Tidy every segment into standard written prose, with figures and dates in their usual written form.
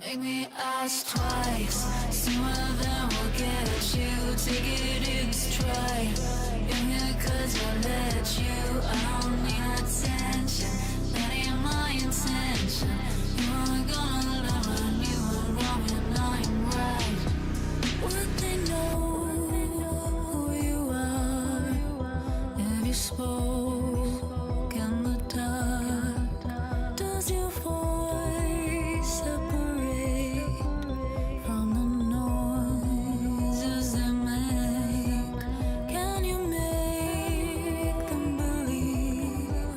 Make me ask twice. Sooner than we'll get you. Take it in stride. You're here 'cause I let you. I don't need attention. That ain't my intention. You are gonna love when you are wrong and I'm right. Would they know who you are? Have you spoken the dark? Does your voice separate from the noises they make? Can you make them believe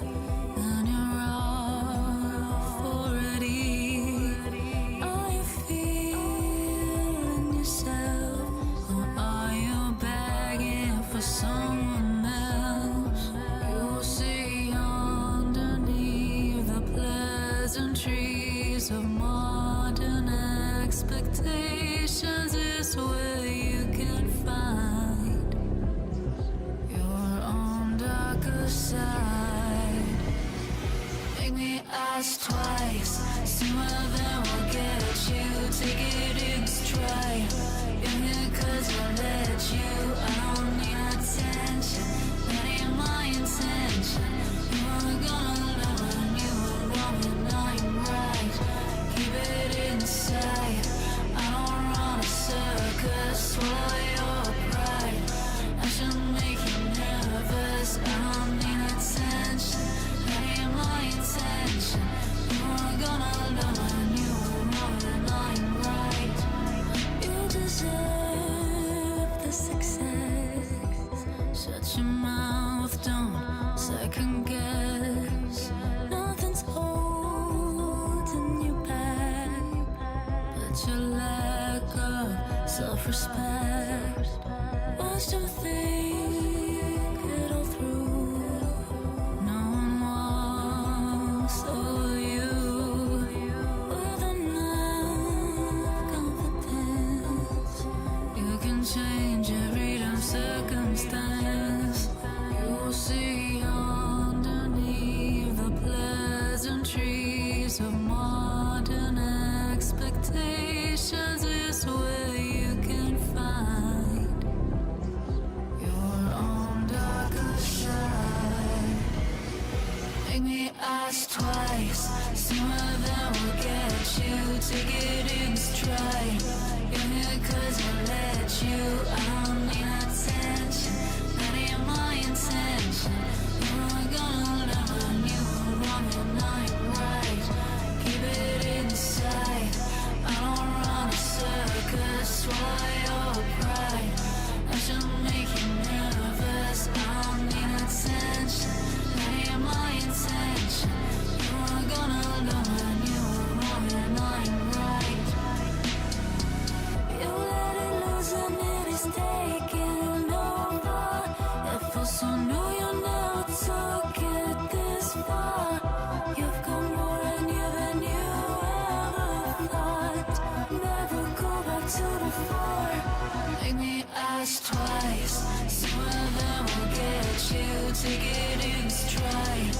that you're off already? Are you feeling yourself, or are you begging for someone else? You'll see underneath the pleasantries of modern expectations is where you can find your own darker side. Make me ask twice. Sooner than we'll get you. Take it in stride. You're here 'cause I let you. I don't need attention. That ain't my intention. You are gonna love when you are wrong and I'm right. Keep it inside. I don't run a circus. Swallow your pride. I should make you nervous. I don't need attention. That ain't my intention. You are gonna love when you are wrong and I'm right. You deserve the success. Shut your mouth, don't second guess. Nothing's holding you back but your lack of self-respect. Watch them think it all through. No one walks over you with enough confidence. You can change every damn circumstance. You'll see underneath the pleasantries of modern expectations is where you can find your own darker side. Make me ask twice. Sooner than we'll get you. Take it in stride. You're here 'cause I let you. I don't need attention. That ain't my intention. You are gonna love when you are wrong and I'm right. Keep it inside. I don't run a circus. Swallow your pride. I should make you nervous. I don't need attention. That ain't my intention. You are gonna love when you are wrong and I'm right. You let it loose and it is taking over. It feels so new, you never took it this far. You've come more in you than you ever thought. Never go back to before. Make me ask twice. Sooner than we'll get you. Take it in stride.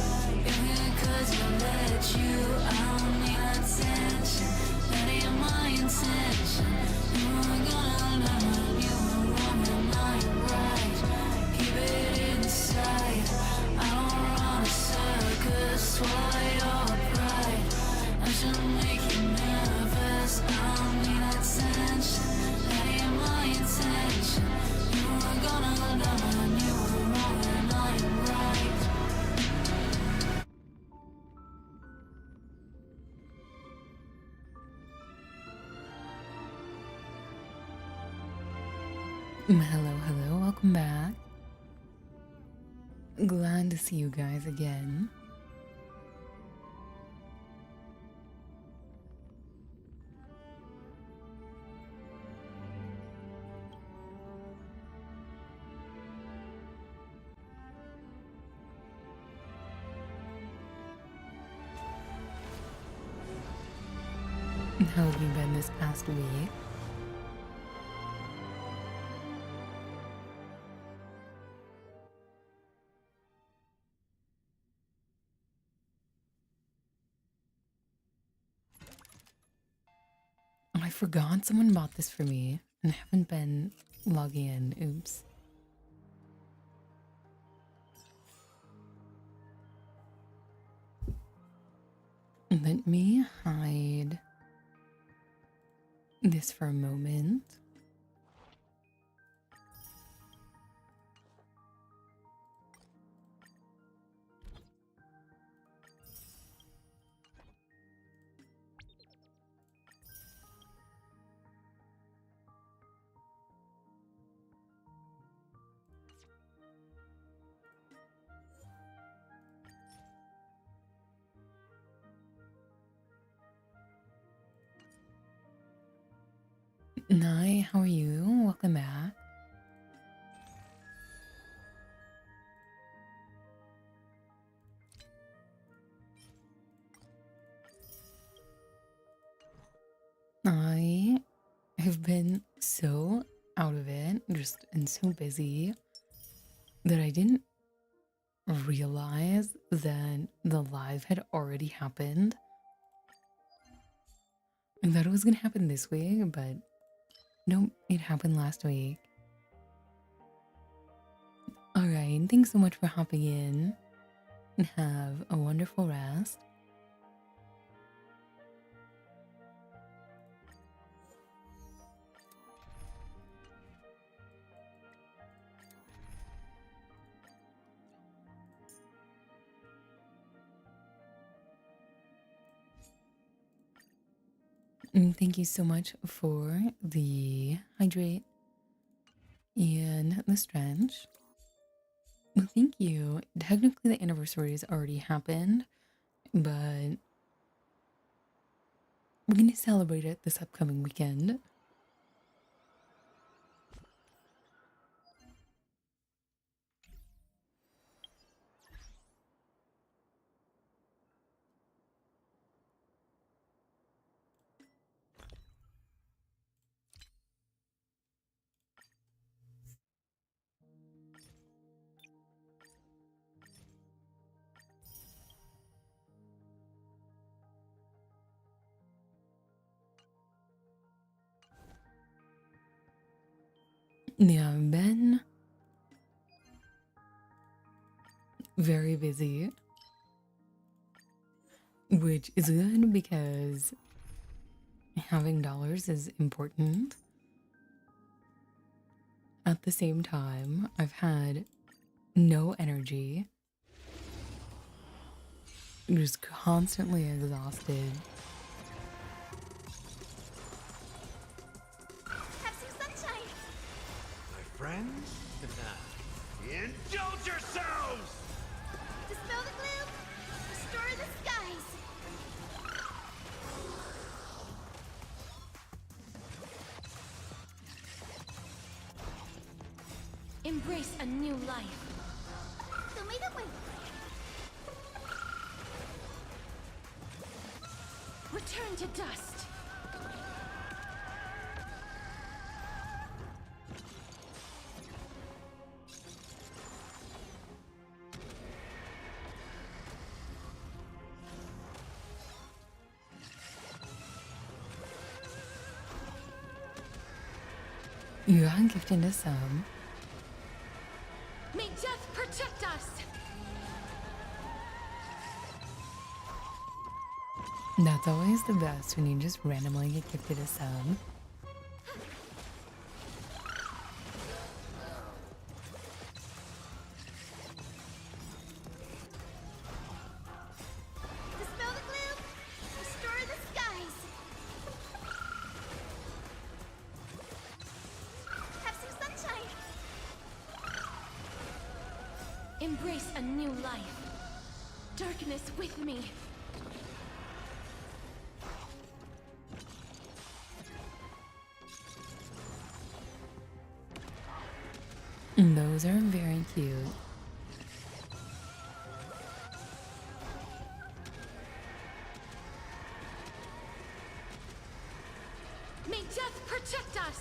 You're here 'cause I let you. I don't need attention. That ain't my intention. You are gonna love when you are wrong and I'm right. Keep it inside. I don't run a circus. Swallow your pride. I should make you nervous. I don't need attention. That ain't my intention. You are gonna love when you are wrong and I'm right. Hello, welcome back. Glad to see you guys again. How have you been this past week? forgot someone bought this for me and haven't been logging in. Oops. Let me hide this for a moment. Hi, how are you? Welcome back. I have been so out of it, just and so busy that I didn't realize that the live had already happened. I thought it was gonna happen this week, but nope, it happened last week. Alright, thanks so much for hopping in and have a wonderful rest. And thank you so much for the hydrate and the stretch. Well, thank you. Technically, the anniversary has already happened, but we're going to celebrate it this upcoming weekend. Yeah, I've been very busy, which is good because having dollars is important. At the same time, I've had no energy, just constantly exhausted. Have some sunshine! My friends? Indulge yourselves! Dispel the gloom! Restore the skies! Embrace a new life. Return to dust. You are gifted a sub. May death protect us! That's always the best when you just randomly get gifted a sub. Dispel the gloom! Restore the skies! Have some sunshine! Embrace a new life. Darkness with me. Those are very cute. May death protect us!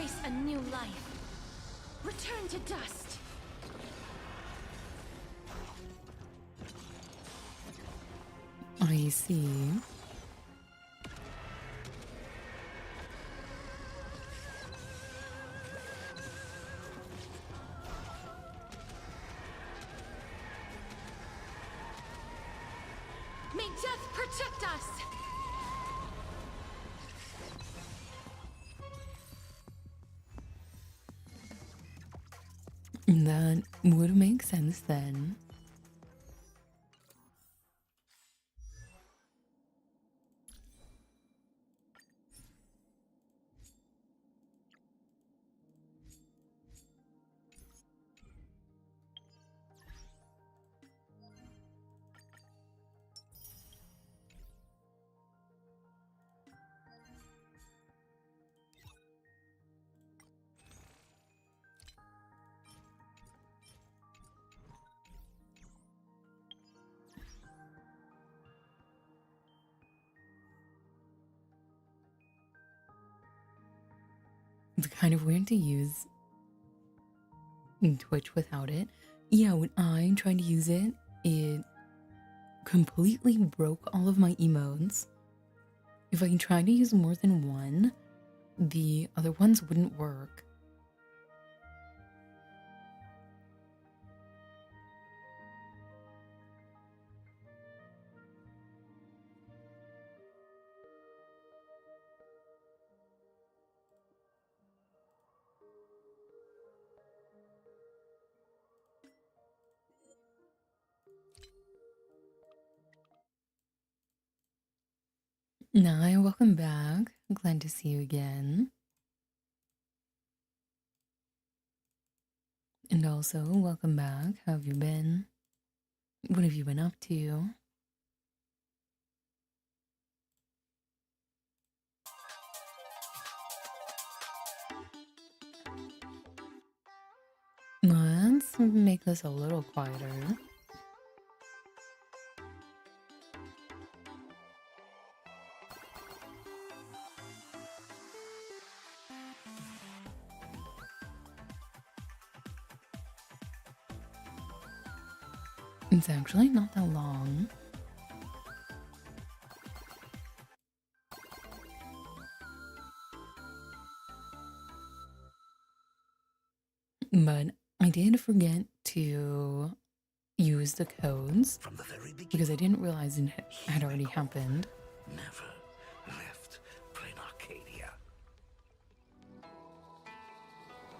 Embrace a new life. Return to dust. I see. May death protect us! That would make sense then. It's kind of weird to use Twitch without it. Yeah, when I tried to use it, it completely broke all of my emotes. If I tried to use more than one, the other ones wouldn't work. Nai, welcome back. Glad to see you again. And also, welcome back. How have you been? What have you been up to? Let's make this a little quieter. It's actually not that long. But I did forget to use the codes From the very beginning, because I didn't realize it had already happened. never left plain Arcadia.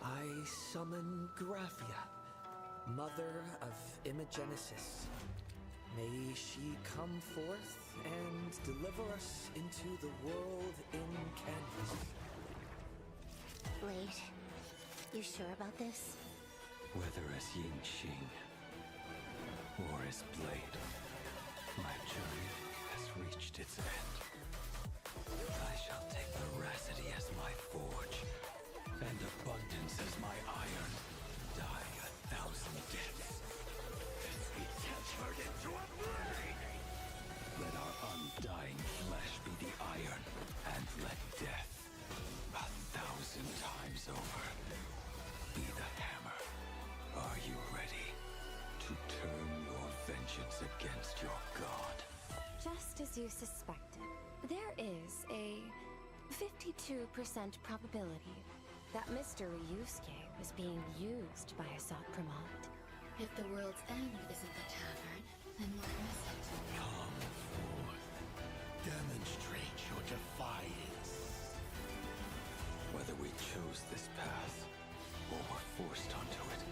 I summon Graphia, mother of Imogenesis. May she come forth and deliver us into the world in canvas. Blade, you sure about this? Whether as Ying Xing or as Blade, my journey has reached its end. I shall take veracity as my forge, and abundance as my iron. Die 1,000 deaths. Be transferred into a blade! Let our undying flesh be the iron, and let death, 1,000 times over, be the hammer. Are you ready to turn your vengeance against your god? Just as you suspected, there is a 52% probability that Mr. Ryusuke was being used by Asat Pramod. If the world's end isn't the tavern, then what is it? Come forth. Demonstrate your defiance. Whether we chose this path or were forced onto it,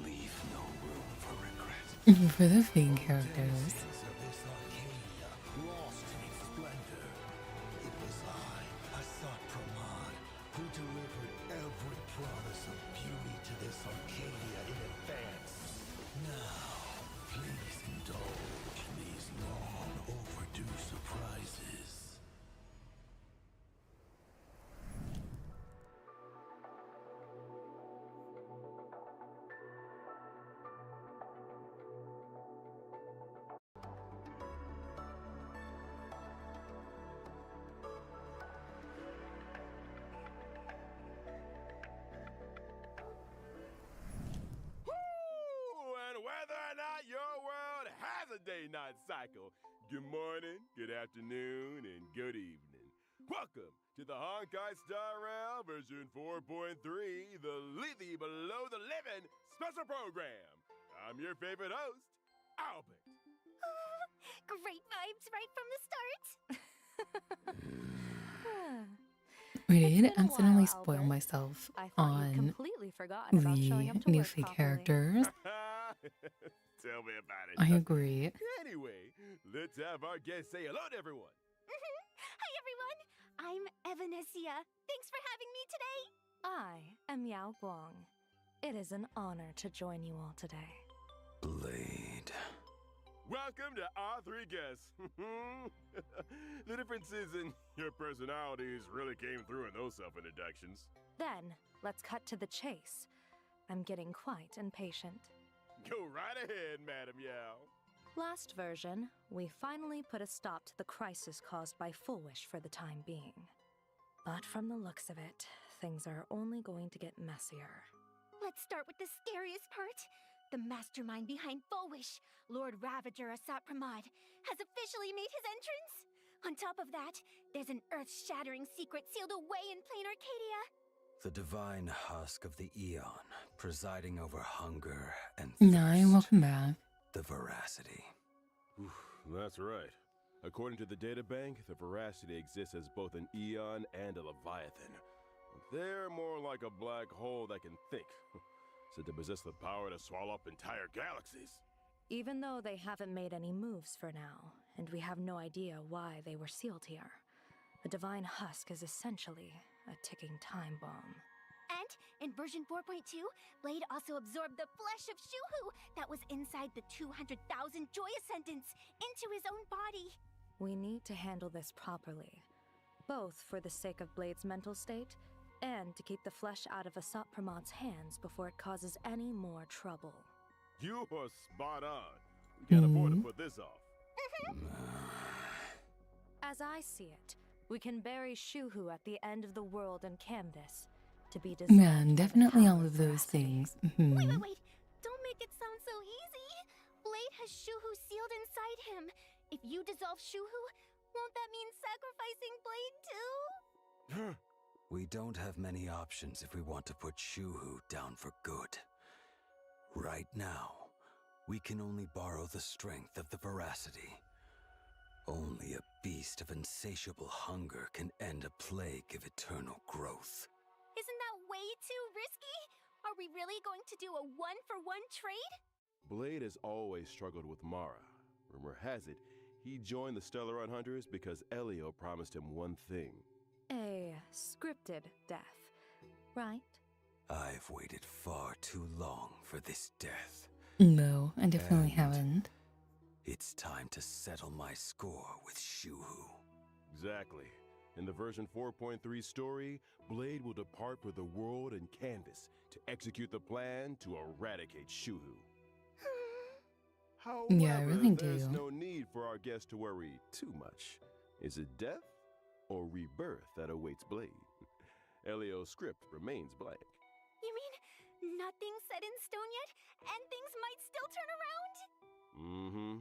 leave no room for regret. For the fake characters. Denizens of this Arcadia, lost in its splendor. It was I, Asat Pramod, who delivered every promise of beauty to this Arcadia in advance. Now, please indulge these long overdue surprises. holiday night cycle. Good morning, good afternoon, and good evening. Welcome to the Honkai Star Rail version 4.3, the Lethy Below the Living special program. I'm your favorite host, Albert. Great vibes right from the start. Wait, I It's did been a accidentally while, spoil Albert. myself I thought you'd on completely forgotten about showing the up to new work fake properly. characters. Tell me about it. I agree. Anyway, let's have our guests say hello to everyone. Hi, everyone. I'm Evanesia. Thanks for having me today. I am Yao Guang. It is an honor to join you all today. Blade. Welcome to our three guests. The differences in your personalities really came through in those self-introductions. Then, let's cut to the chase. I'm getting quite impatient. Go right ahead, Madam Yao. Last version, we finally put a stop to the crisis caused by Full Wish for the time being. But from the looks of it, things are only going to get messier. Let's start with the scariest part. The mastermind behind Full Wish, Lord Ravager Asat Pramod, has officially made his entrance. On top of that, there's an earth-shattering secret sealed away in plain Arcadia. The divine husk of the Eon, presiding over hunger and Nai, thirst. welcome back. The veracity. That's right. According to the databank, the Veracity exists as both an Eon and a Leviathan. They're more like a black hole that can think, said to possess the power to swallow up entire galaxies. Even though they haven't made any moves for now, and we have no idea why they were sealed here, the Divine Husk is essentially a ticking time bomb. And in version 4.2, Blade also absorbed the flesh of Shuhu that was inside the 200,000 Joy Ascendants into his own body. We need to handle this properly, both for the sake of Blade's mental state and to keep the flesh out of Asat Pramod's hands before it causes any more trouble. You are spot on. We can't afford to put this off. As I see it, we can bury Shuhu at the end of the world and canvas to be dissolved by Man, the definitely power all of those veracity. things. Wait. Don't make it sound so easy. Blade has Shuhu sealed inside him. If you dissolve Shuhu, won't that mean sacrificing Blade too? We don't have many options if we want to put Shuhu down for good. Right now, we can only borrow the strength of the veracity. Only a beast of insatiable hunger can end a plague of eternal growth. Isn't that way too risky? Are we really going to do a one-for-one trade? Blade has always struggled with Mara. Rumor has it, he joined the Stellar Hunters because Elio promised him one thing. A scripted death, right? I've waited far too long for this death. No, I definitely And- haven't. It's time to settle my score with Shuhu. Exactly. In the version 4.3 story, Blade will depart for the world and canvas to execute the plan to eradicate Shuhu. However, Yeah, I really there's do. no need for our guests to worry too much. Is it death or rebirth that awaits Blade? Elio's script remains blank. You mean nothing's set in stone yet, and things might still turn around? Mm-hmm.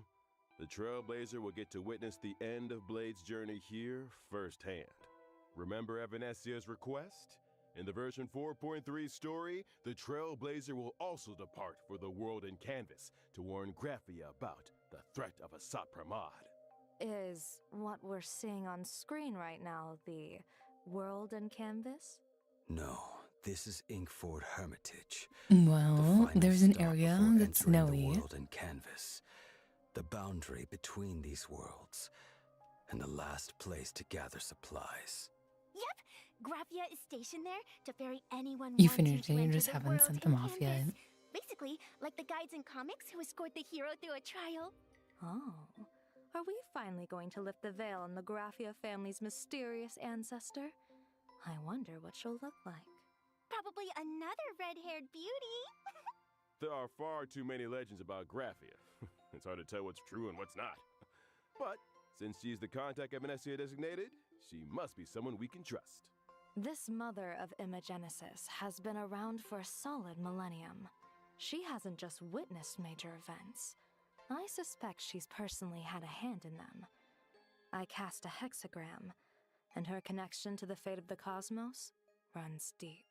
The Trailblazer will get to witness the end of Blade's journey here firsthand. Remember Evanesia's request? In the version 4.3 story, the Trailblazer will also depart for the world and canvas to warn Graphia about the threat of Asat Pramod. Is what we're seeing on screen right now the world and canvas? No, this is Inkford Hermitage. Well, The final there's an stop area before that's entering snowy. The world and canvas. The boundary between these worlds. And the last place to gather supplies. Yep, Graphia is stationed there to ferry anyone You wanting finished to it, you enter just the haven't world sent and them off yet. canvas. Basically, like the guides in comics who escort the hero through a trial. Oh. Are we finally going to lift the veil on the Graphia family's mysterious ancestor? I wonder what she'll look like. Probably another red-haired beauty. There are far too many legends about Graphia. It's hard to tell what's true and what's not. But since she's the contact Evanesia designated, she must be someone we can trust. This mother of Imogenesis has been around for a solid millennium. She hasn't just witnessed major events, I suspect she's personally had a hand in them. I cast a hexagram, and her connection to the fate of the cosmos runs deep.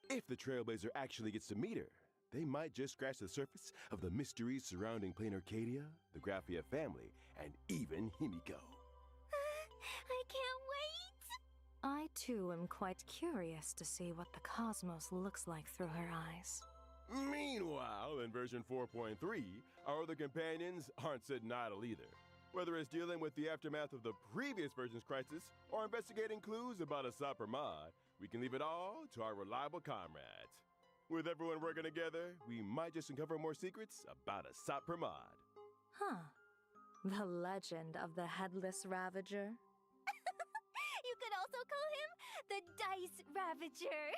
If the Trailblazer actually gets to meet her, they might just scratch the surface of the mysteries surrounding Plain Arcadia, the Graphia family, and even Himiko. I can't wait! I too am quite curious to see what the cosmos looks like through her eyes. Meanwhile, in version 4.3, our other companions aren't sitting idle either. Whether it's dealing with the aftermath of the previous version's crisis or investigating clues about Asap Ramad, we can leave it all to our reliable comrades. With everyone working together, we might just uncover more secrets about Asap Ramad. Huh. The legend of the Headless Ravager? You could also call him the Dice Ravager.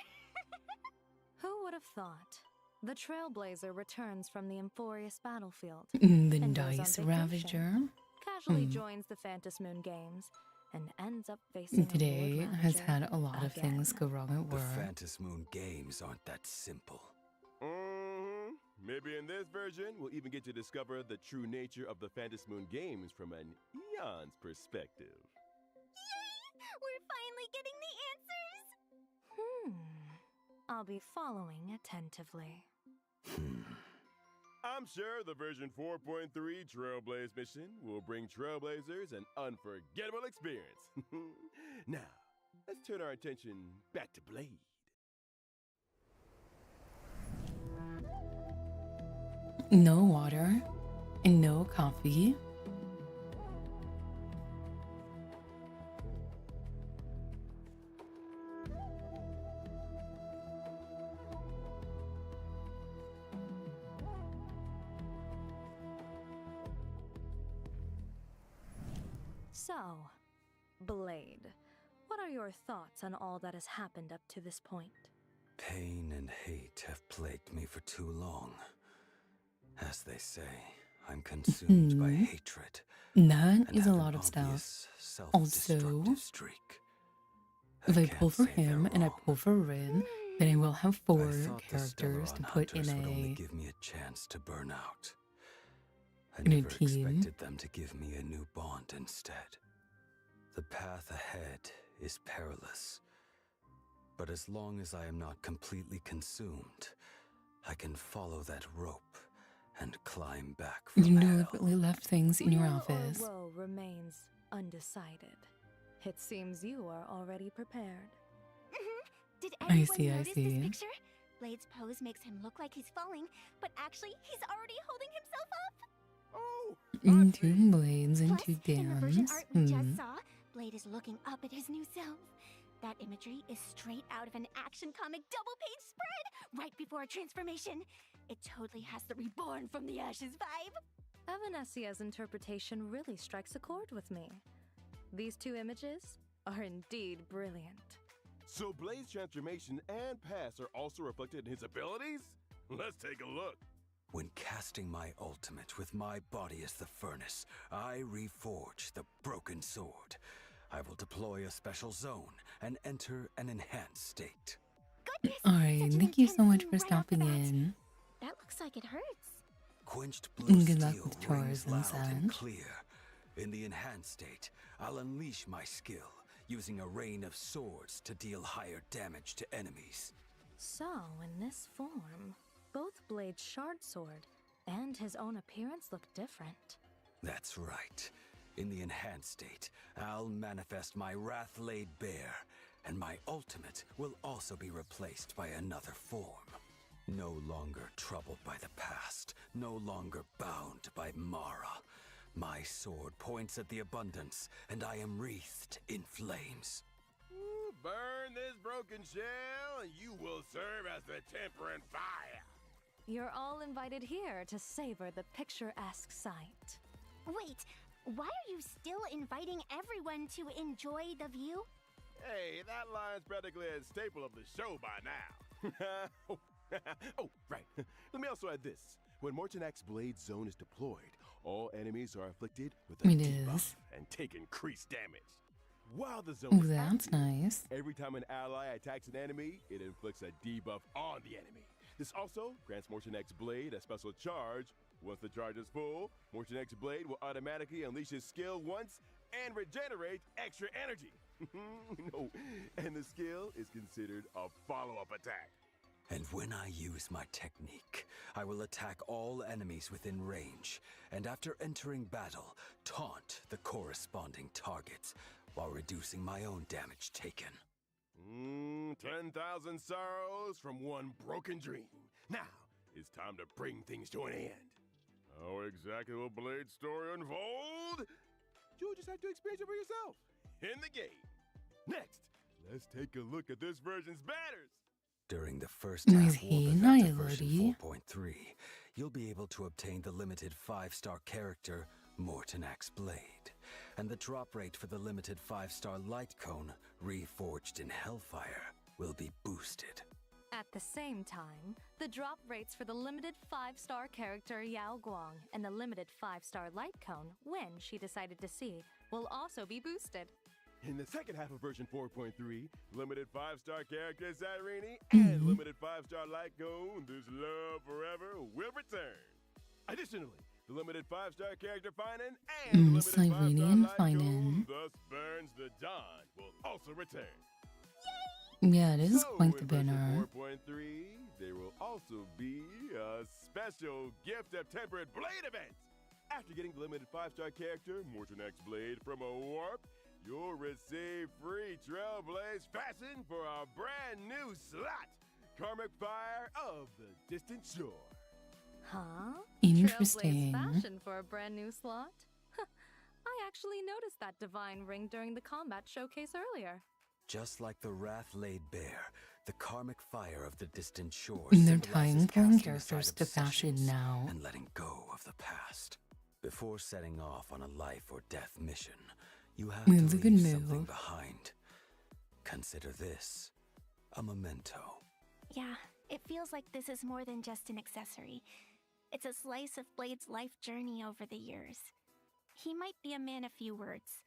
Who would have thought? The Trailblazer returns from the Emphorius battlefield. The and goes on Dice vacation, Ravager. Casually joins the Phantom Moon Games and ends up facing Today a Lord has Ravager had a lot of again. things go wrong at The work. Phantom Moon Games aren't that simple. Maybe in this version, we'll even get to discover the true nature of the Phantom Moon games from an eon's perspective. Yay! We're finally getting the answers! I'll be following attentively. I'm sure the version 4.3 Trailblaze mission will bring Trailblazers an unforgettable experience. Now, let's turn our attention back to Blade. No water and no coffee. So, Blade, what are your thoughts on all that has happened up to this point? Pain and hate have plagued me for too long. As they say, I'm consumed by hatred. That and is a have an lot of stuff. obvious Also, self-destructive streak. If I can't pull for say they're him and I wrong. pull for Rin, then I will have I 4 thought the characters to Stellaron put in Hunters would only a give me a chance to burn out. I in a never team. expected them to give me a new bond instead. The path ahead is perilous. But as long as I am not completely consumed, I can follow that rope and climb back from You hell. deliberately left things in your Real office. or woe remains undecided. It seems you are already prepared. Did I everyone see, I notice see. this picture? Blade's pose makes him look like he's falling, but actually he's already holding himself up. Oh, Two blades and Plus, two in the version dams. art we just saw, Blade is looking up at his new self. That imagery is straight out of an action comic double-page spread right before a transformation. It totally has the reborn from the ashes vibe. Evanesia's interpretation really strikes a chord with me. These two images are indeed brilliant. So Blade's transformation and past are also reflected in his abilities? Let's take a look. When casting my ultimate with my body as the furnace, I reforge the broken sword. I will deploy a special zone and enter an enhanced state. Goodness! Alright, such an thank you so intense much scene for right off the stopping bat. in. That looks like it hurts. Quenched blue Good luck steel with rings chores and loud and such. clear. In the enhanced state, I'll unleash my skill, using a rain of swords to deal higher damage to enemies. So, in this form, both Blade's shard sword and his own appearance look different. That's right. In the enhanced state, I'll manifest my wrath laid bare, and my ultimate will also be replaced by another form. No longer troubled by the past, no longer bound by Mara. My sword points at the abundance, and I am wreathed in flames. Ooh, burn this broken shell, and you will serve as the temperate fire. You're all invited here to savor the picturesque sight. Wait, why are you still inviting everyone to enjoy the view? Hey, that line's practically a staple of the show by now. Oh, right. Let me also add this. When Mortonak's Blade Zone is deployed, all enemies are afflicted with a It debuff is. and take increased damage. While the zone Oh, is that's active, nice. every time an ally attacks an enemy, it inflicts a debuff on the enemy. This also grants Mortonak's Blade a special charge Once the charge is full, Morton X Blade will automatically unleash his skill once and regenerate extra energy. No, and the skill is considered a follow-up attack. And when I use my technique, I will attack all enemies within range, and after entering battle, taunt the corresponding targets while reducing my own damage taken. 10,000 sorrows from one broken dream. Now, it's time to bring things to an end. How exactly will Blade's story unfold? You'll just have to experience it for yourself in the game. Next, let's take a look at this version's banners. During the first Is half he warp not event a of version lady? 4.3, you'll be able to obtain the limited 5-star character Morton Axe Blade, and the drop rate for the limited 5-star light cone reforged in Hellfire will be boosted. At the same time, the drop rates for the limited 5-star character Yao Guang and the limited 5-star light cone, when she decided to see, will also be boosted. In the second half of version 4.3, limited 5-star character Sirini and limited 5-star light cone This Love Forever will return. Additionally, the limited 5-star character Finan and the limited Sirini 5-star and light cone Finan. Thus Burns the Dawn will also return. Yeah, it is So, quite the in version banner. 4.3, there will also be a special gift of temperate blade event. After getting the limited 5-star character Morton X Blade from a warp, you'll receive free Trailblaze fashion for a brand new slot, Karmic Fire of the Distant Shore. Huh? Interesting. Trailblaze fashion for a brand new slot? I actually noticed that divine ring during the combat showcase earlier. Just like the wrath laid bare, the karmic fire of the distant shore They're symbolizes tying casting foreign aside characters to fashion obsessions now. and letting go of the past. Before setting off on a life or death mission, you have It's to a good leave something move. behind. Consider this a memento. Yeah, it feels like this is more than just an accessory. It's a slice of Blade's life journey over the years. He might be a man of few words,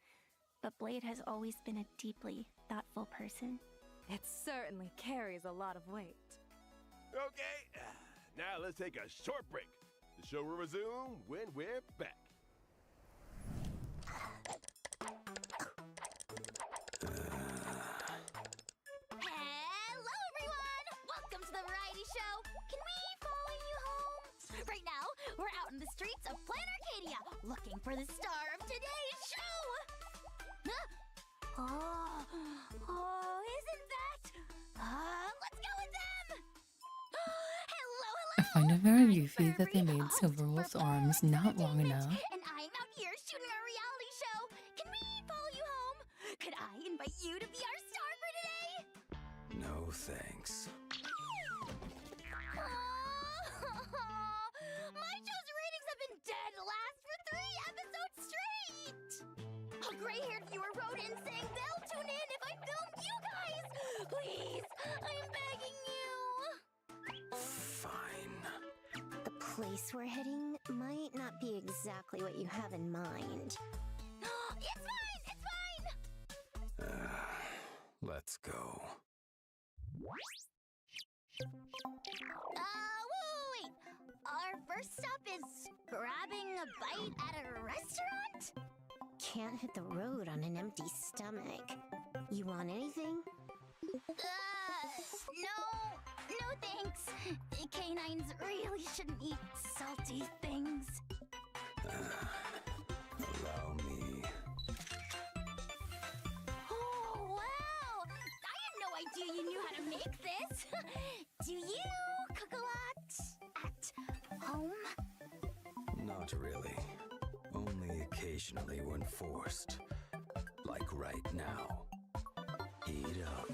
but Blade has always been a deeply thoughtful person. It certainly carries a lot of weight. Okay, now let's take a short break. The show will resume when we're back. Hello, everyone! Welcome to the variety show. Can we follow you home? Right now, we're out in the streets of Planet Arcadia, looking for the star of today's show. Oh, isn't that? Let's go with them. Hello, I find it very goofy that they made Silverwolf's arms not long enough. And I'm out here shooting a reality show. Can we follow you home? Could I invite you to be our star for today? No thanks. My show's ratings have been dead last for 3 episodes straight. A gray-haired viewer wrote in saying they'll tune in if I film you guys. Please, I'm begging you. Fine. The place we're heading might not be exactly what you have in mind. It's fine, it's fine. Let's go. Wait. Our first stop is grabbing a bite at a restaurant? Can't hit the road on an empty stomach. You want anything? No thanks. Canines really shouldn't eat salty things. Allow me. Oh, wow! I had no idea you knew how to make this. Do you cook a lot at home? Not really. Only occasionally when forced. Like right now. Eat up.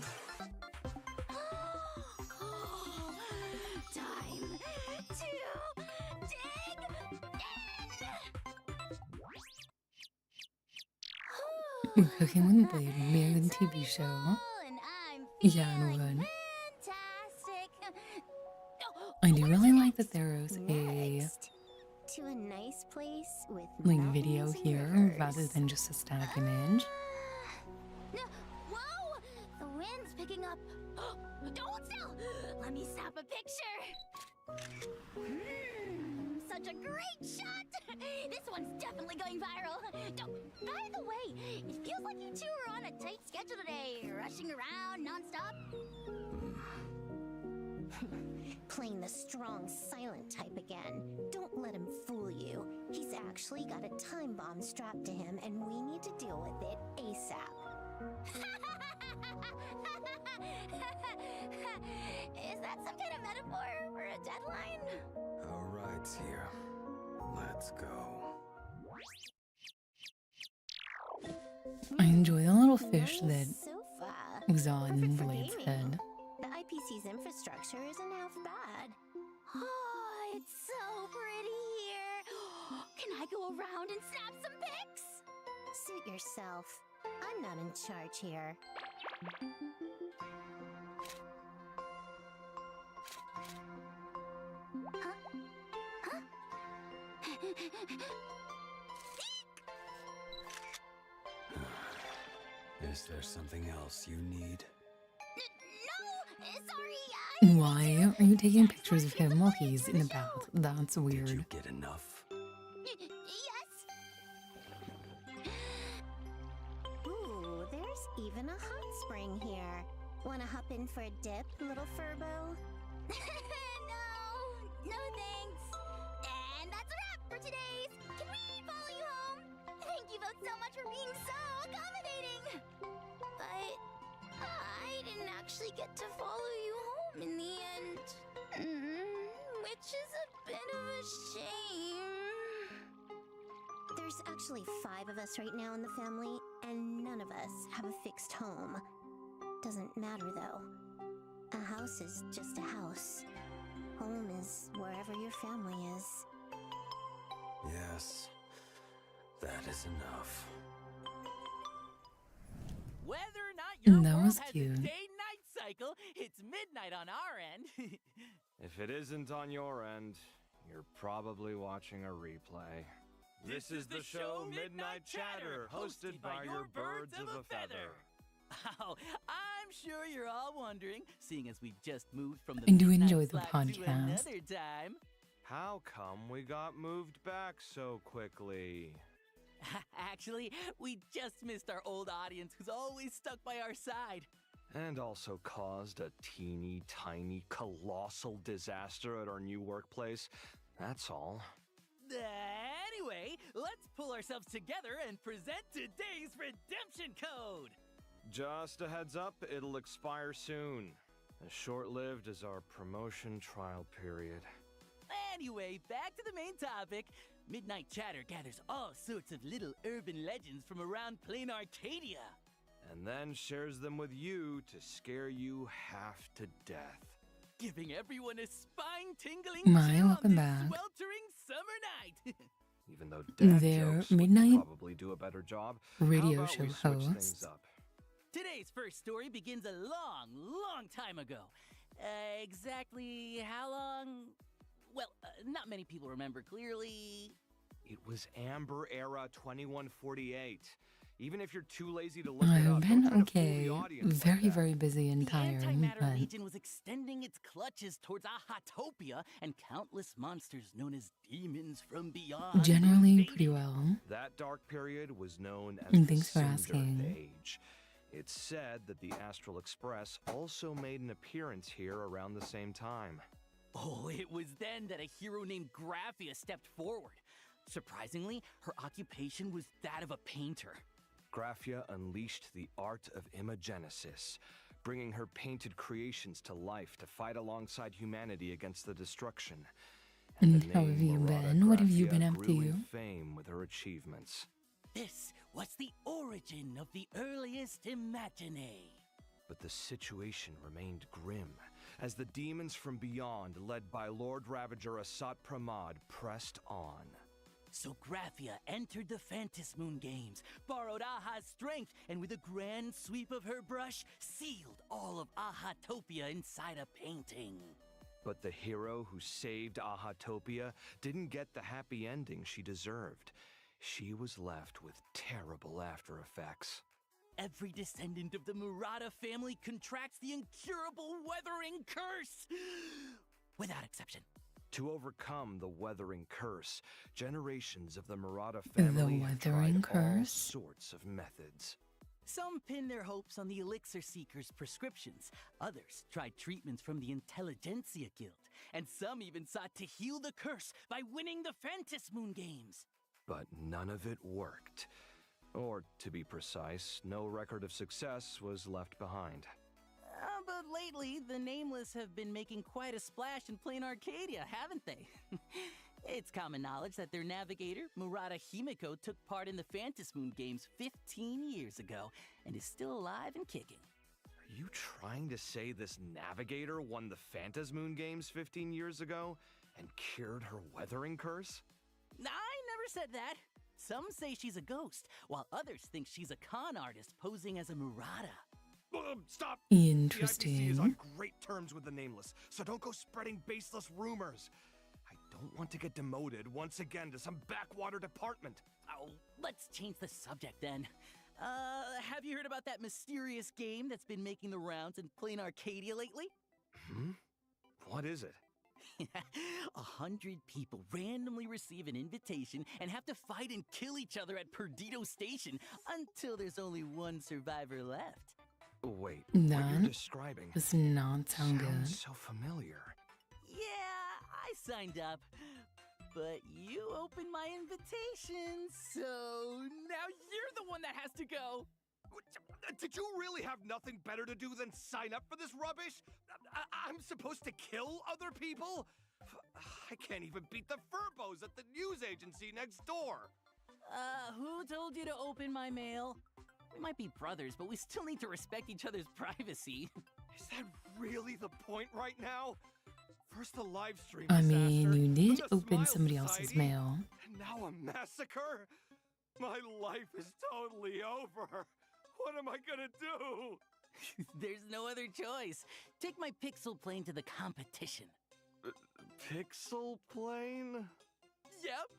Time to dig in. Cooking with Blade, made a TV show. And I'm Yeah, and feeling would. fantastic. I do really like that there is a Next, to a nice place with video mountains and here rivers. rather than just a static image. Whoa! The wind's picking up. Don't still! Let me snap a picture. such a great shot! This one's definitely going viral. By the way, it feels like you two are on a tight schedule today, rushing around nonstop. Playing the strong, silent type again. Don't let him fool you. He's actually got a time bomb strapped to him, and we need to deal with it ASAP. Is that some kind of metaphor for a deadline? All right, here. Let's go. I enjoy the little fish that Nice sofa. is on Perfect for Blade's gaming. head. The IPC's infrastructure isn't half bad. Oh, it's so pretty here. Can I go around and snap some pics? Suit yourself. I'm not in charge here. Is there something else you need? No, sorry, Why are you taking pictures of him while he's in the bath? That's Did you weird. get enough? Yes. Ooh, there's even a hot spring here. Wanna hop in for a dip, little Furbo? No thanks. And that's a wrap for today's. Can we follow you home? Thank you both so much for being so accommodating. But I didn't actually get to follow you home in the end. Which is a bit of a shame. There's actually 5 of us right now in the family, and none of us have a fixed home. Doesn't matter though. A house is just a house. Home is wherever your family is. Yes. That is enough. Whether or not your That world was has cute. a day-night cycle, it's midnight on our end. If it isn't on your end, you're probably watching a replay. This is the show Midnight Chatter, hosted by your birds of a feather. Oh, I'm sure you're all wondering, seeing as we've just moved from the I do midnight enjoy the slot to podcast. another time. How come we got moved back so quickly? Actually, we just missed our old audience who's always stuck by our side. And also caused a teeny tiny colossal disaster at our new workplace. That's all. Anyway, let's pull ourselves together and present today's redemption code. Just a heads up, it'll expire soon. As short-lived as our promotion trial period. Anyway, back to the main topic. Midnight Chatter gathers all sorts of little urban legends from around plain Arcadia. And then shares them with you to scare you half to death. Giving everyone a spine-tingling My, chill on welcome this back. sweltering summer night. Even though dad Their jokes would midnight probably do a better job. radio How about show we switch host. things up? Today's first story begins a long, long time ago. Exactly how long? Well, not many people remember clearly. It was Amber Era 2148. Even if you're too lazy to look it up, I've don't been try to fool okay. the audience Very, like that. very busy and The tired, antimatter but region was extending its clutches towards Ahatopia, and countless monsters known as demons from beyond. generally invaded. pretty well. That dark period was known as And the thanks for Cinder asking. Age. It's said that the Astral Express also made an appearance here around the same time. Oh, it was then that a hero named Graphia stepped forward. Surprisingly, her occupation was that of a painter. Graphia unleashed the art of imagenesis, bringing her painted creations to life to fight alongside humanity against the destruction. And the how have name you Murata been? What have you Graphia been up grew in to? fame with her achievements. This was the origin of the earliest Imagine. But the situation remained grim, as the demons from beyond, led by Lord Ravager Asat Pramad, pressed on. So Graphia entered the Phantasmoon Games, borrowed Aha's strength, and with a grand sweep of her brush, sealed all of Ahatopia inside a painting. But the hero who saved Ahatopia didn't get the happy ending she deserved. She was left with terrible after effects. Every descendant of the Murata family contracts the incurable weathering curse, without exception. To overcome the weathering curse, generations of the Murata family have weathering tried all curse? sorts of methods. Some pin their hopes on the Elixir Seeker's prescriptions. Others tried treatments from the Intelligentsia Guild. And some even sought to heal the curse by winning the Fantasy Moon Games. But none of it worked. Or, to be precise, no record of success was left behind. But lately, the Nameless have been making quite a splash in plain Arcadia, haven't they? It's common knowledge that their navigator, Murata Himiko, took part in the Fantasy Moon Games 15 years ago and is still alive and kicking. Are you trying to say this navigator won the Fantasy Moon Games 15 years ago and cured her weathering curse? I never said that. Some say she's a ghost, while others think she's a con artist posing as a Murata. Stop! Interesting. The IPC is on great terms with the Nameless, so don't go spreading baseless rumors. I don't want to get demoted once again to some backwater department. Oh, let's change the subject then. Have you heard about that mysterious game that's been making the rounds in plain Arcadia lately? What is it? 100 people randomly receive an invitation and have to fight and kill each other at Perdido Station until there's only one survivor left. Wait, what you're That describing does not sound good. sounds so familiar. Yeah, I signed up. But you opened my invitation, so now you're the one that has to go. Did you really have nothing better to do than sign up for this rubbish? I'm supposed to kill other people? I can't even beat the Furbos at the news agency next door. Who told you to open my mail? We might be brothers, but we still need to respect each other's privacy. Is that really the point right now? First the live stream I disaster, mean, you then did the open Smile somebody else's Society, mail. and now a massacre? My life is totally over. What am I gonna do? There's no other choice. Take my pixel plane to the competition. Pixel plane? Yep.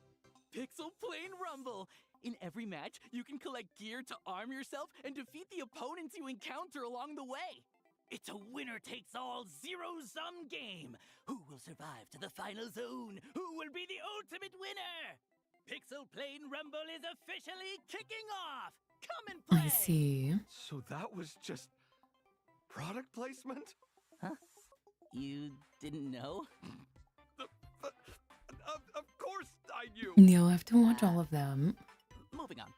Pixel Plane Rumble. In every match, you can collect gear to arm yourself and defeat the opponents you encounter along the way. It's a winner-takes-all zero-sum game. Who will survive to the final zone? Who will be the ultimate winner? Pixel Plane Rumble is officially kicking off. Come and play. I see. So that was just product placement? Huh? You didn't know? Of course I knew. You'll have to watch all of them Moving on.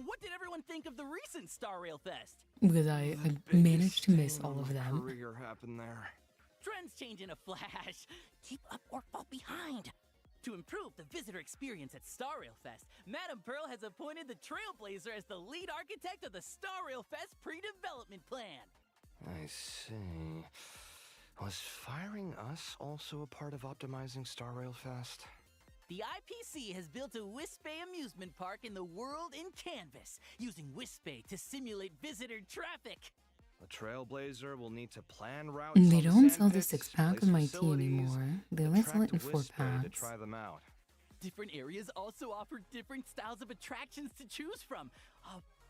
What did everyone think of the recent Star Rail Fest? because I managed to miss all of My them. career happened there. Trends change in a flash. Keep up or fall behind. To improve the visitor experience at Star Rail Fest, Madame Pearl has appointed the Trailblazer as the lead architect of the Star Rail Fest pre-development plan. I see. Was firing us also a part of optimizing Star Rail Fest? The IPC has built a Wispay amusement park in the world in canvas, using Wispay to simulate visitor traffic. The Trailblazer will need to plan routes. They on don't sell sand the pits, 6-pack place of my tea facilities, anymore. They only sell it in attract 4 Wispay to packs. try them out. Different areas also offer different styles of attractions to choose from.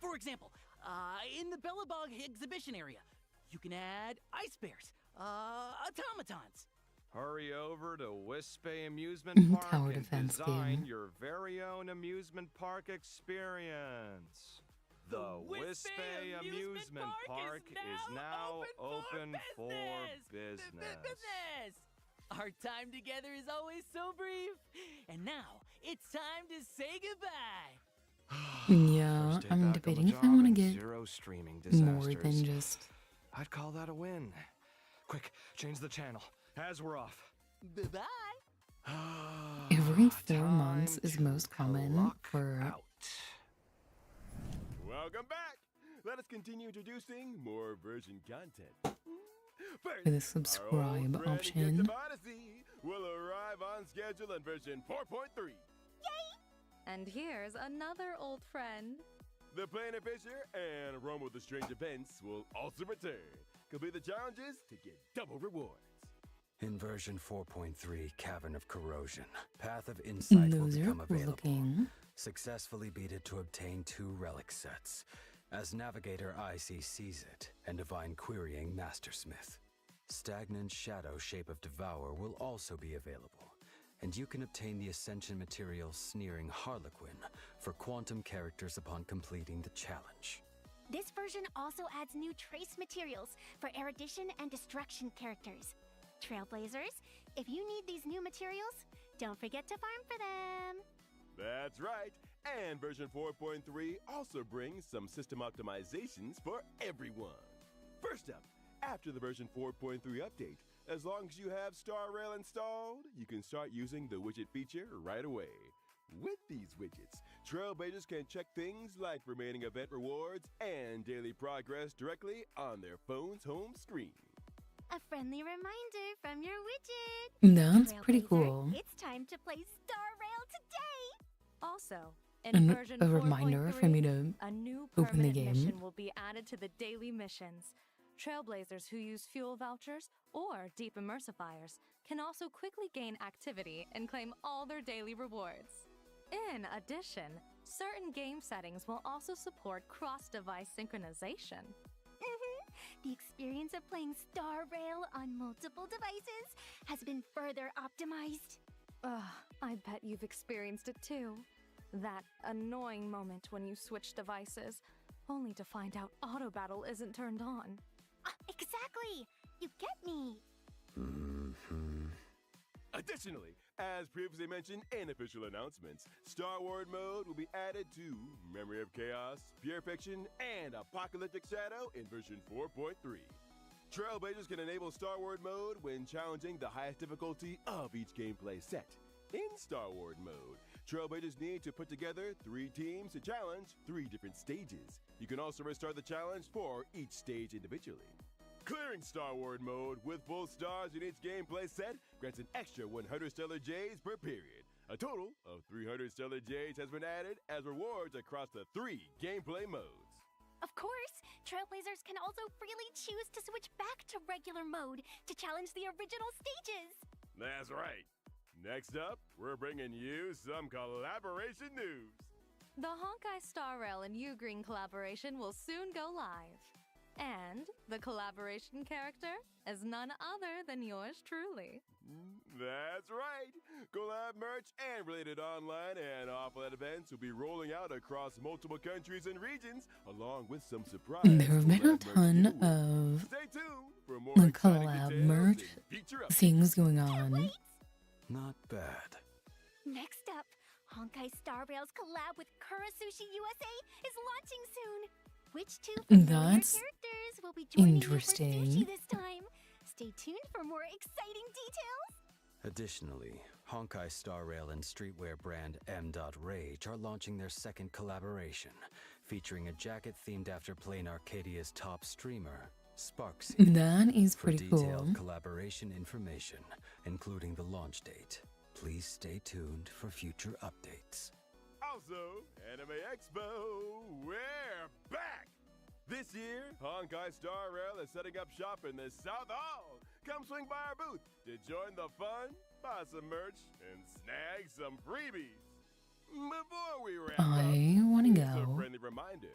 For example, in the Bellabog exhibition area, you can add ice bears, automatons. Hurry over to Wispay Amusement Park Tower and defense design game. your very own amusement park experience. The Wispay Amusement Park is now open for business. Our time together is always so brief. And now, it's time to say goodbye. Yeah, First day I'm back on the debating if I job want to and get zero streaming more disasters. than just... I'd call that a win. Quick, change the channel as we're off. Bye-bye. Every 4 Time months is to most common clock for... out. Welcome back. Let us continue introducing more version content. First, For the our old subscribe friend option. Gifted Odyssey will arrive on schedule in version 4.3. And here's another old friend. The Planet Fisher and Rome with the Strange Events will also return. Complete the challenges to get double rewards. In version 4.3, Cavern of Corrosion, Path of Insight will Those are become cool available. looking. Successfully beat it to obtain 2 relic sets, as Navigator IC sees it, and Divine Querying Mastersmith. Stagnant Shadow Shape of Devour will also be available, and you can obtain the Ascension material Sneering Harlequin for quantum characters upon completing the challenge. This version also adds new trace materials for erudition and destruction characters. Trailblazers, if you need these new materials, don't forget to farm for them. That's right. And version 4.3 also brings some system optimizations for everyone. First up, after the version 4.3 update, as long as you have Star Rail installed, you can start using the widget feature right away. With these widgets, Trailblazers can check things like remaining event rewards and daily progress directly on their phone's home screen. A friendly reminder from your widget. That's pretty Trailblazer, cool. It's time to play Star Rail today. Also, in And version a reminder for me 4.3, to a new open the permanent game. mission will be added to the daily missions. Trailblazers who use fuel vouchers or deep immersifiers can also quickly gain activity and claim all their daily rewards. In addition, certain game settings will also support cross-device synchronization. The experience of playing Star Rail on multiple devices has been further optimized. Ugh, I bet you've experienced it too. That annoying moment when you switch devices, only to find out auto battle isn't turned on. Exactly! You get me! Additionally, as previously mentioned in official announcements, Star Wars mode will be added to Memory of Chaos, Pure Fiction, and Apocalyptic Shadow in version 4.3. Trailblazers can enable Star Wars mode when challenging the highest difficulty of each gameplay set. In Star Wars mode, Trailblazers need to put together 3 teams to challenge 3 different stages. You can also restart the challenge for each stage individually. Clearing Star Wars mode with full stars in each gameplay set grants an extra 100 Stellar J's per period. A total of 300 Stellar J's has been added as rewards across the 3 gameplay modes. Of course, Trailblazers can also freely choose to switch back to regular mode to challenge the original stages. That's right. Next up, we're bringing you some collaboration news. The Honkai Star Rail and Ugreen collaboration will soon go live. And the collaboration character is none other than yours truly. That's right. Collab merch and related online and offline events will be rolling out across multiple countries and regions, along with some surprise. There have been a collab merch ton giveaways. of Stay tuned for more like exciting collab details merch and feature updates. things going on. Not bad. Next up, Honkai Star Rail's collab with Kurasushi USA is launching soon. Which 2 familiar That's characters will be joining interesting. you for sushi this time? Stay tuned for more exciting details. Additionally, Honkai Star Rail and streetwear brand M.Rage are launching their second collaboration, featuring a jacket themed after playing Arcadia's top streamer, Sparksy. That is For pretty detailed cool. collaboration information, including the launch date, please stay tuned for future updates. Also, Anime Expo, we're back! This year, Honkai Star Rail is setting up shop in the South Hall. Come swing by our booth to join the fun, buy some merch, and snag some freebies. Before we wrap I up, want to here's a go. friendly reminder.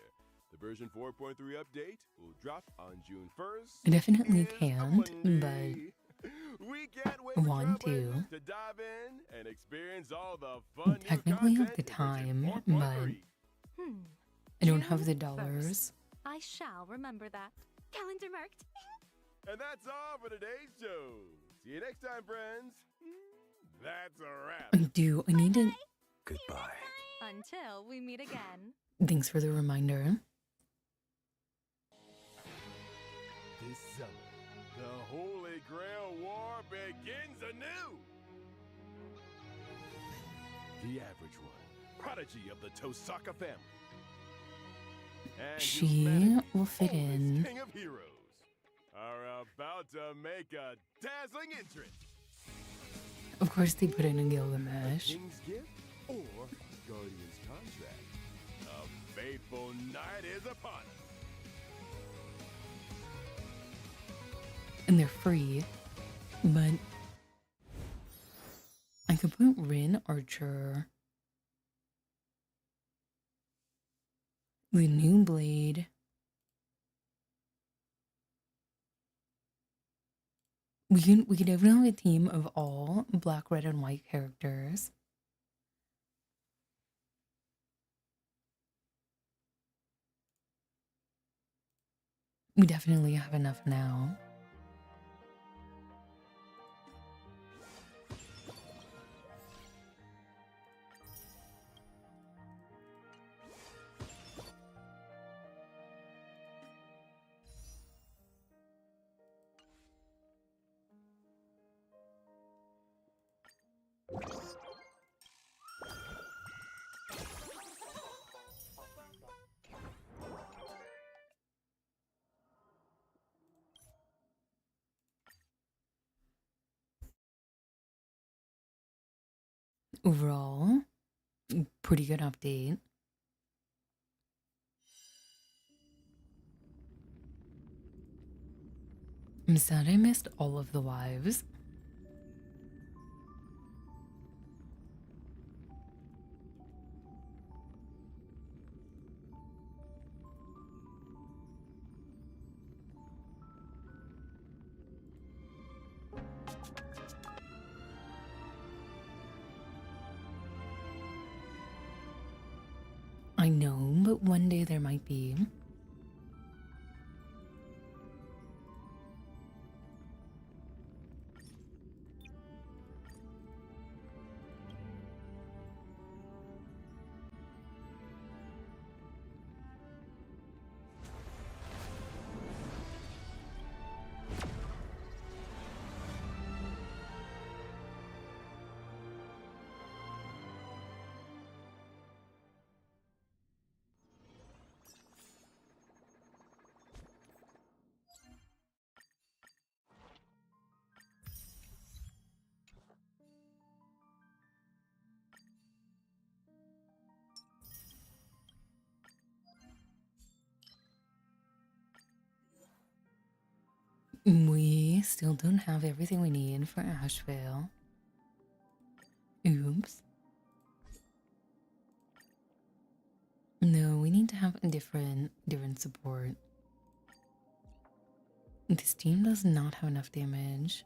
The version 4.3 update will drop on June 1st. I definitely Is a can't, Monday. We can't wait for want to. Trailblazers to dive in and experience all the fun new Technically have content the in version time, 4.3. I don't have June the 1st. dollars. I shall remember that. Calendar marked. And that's all for today's show. See you next time, friends. That's a wrap. I need to. Goodbye. Until we meet again. Thanks for the reminder. This summer, the Holy Grail War begins anew. The average one, prodigy of the Tosaka family. And She humanity, will fit oldest in. King of heroes, are about to make a dazzling entrance. Of course, they put in a A Gilgamesh. king's gift or guardian's contract. A fateful night is upon us. And they're free. But I could put Rin Archer. The new blade. We can definitely have a team of all black, red, and white characters. We definitely have enough now. Overall, pretty good update. I'm sad I missed all of the lives. I know, but one day there might be. We still don't have everything we need for Asheville. Oops. No, we need to have a different support. This team does not have enough damage.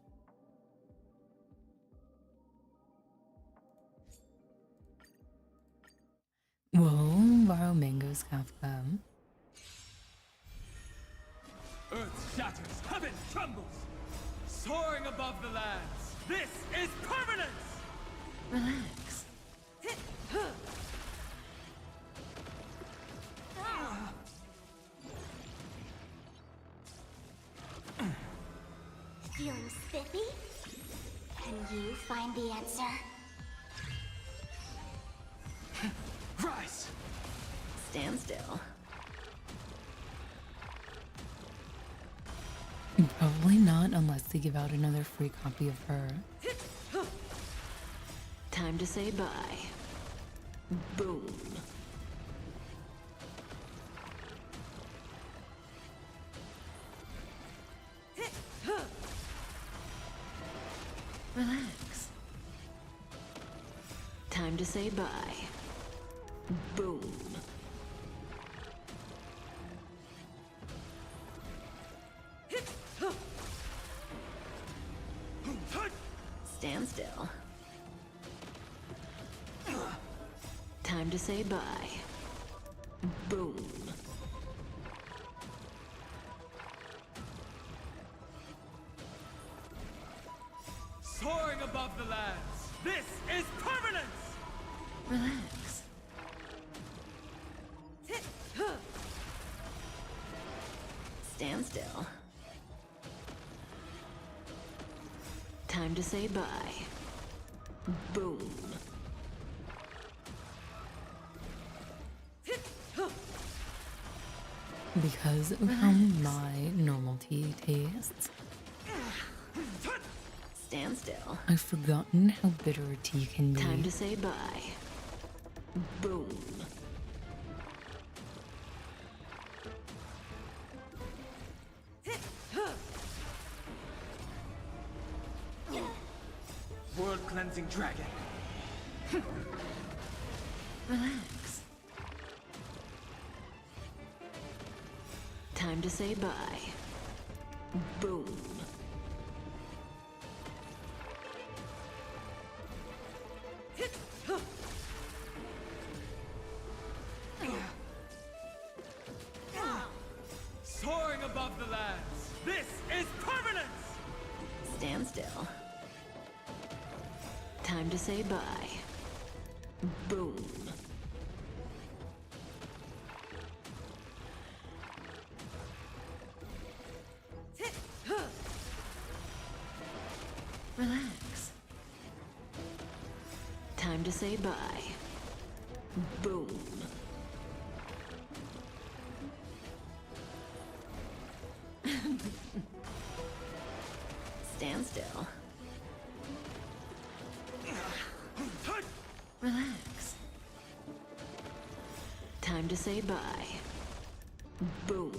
We'll borrow Mango's Kafka. Earth shatters, heaven trembles! Soaring above the lands, this is permanence! Relax. Feeling spiffy? Can you find the answer? Rise! Stand still. Probably not unless they give out another free copy of her. Time to say bye. Boom. Relax. Time to say bye. Boom. Stand still. Time to say bye. Boom. Soaring above the lands, this is permanence! Relax. Stand still. Time to say bye. Boom. Because of how my normal tea tastes, Stand still. I've forgotten how bitter a tea can be. Time to say bye. Boom. World cleansing dragon. Relax. Time to say bye. Boom. above the lands! This is permanence! Stand still. Time to say bye. Boom. Relax. Time to say bye. Boom. Stand still. Relax. Time to say bye. Boom.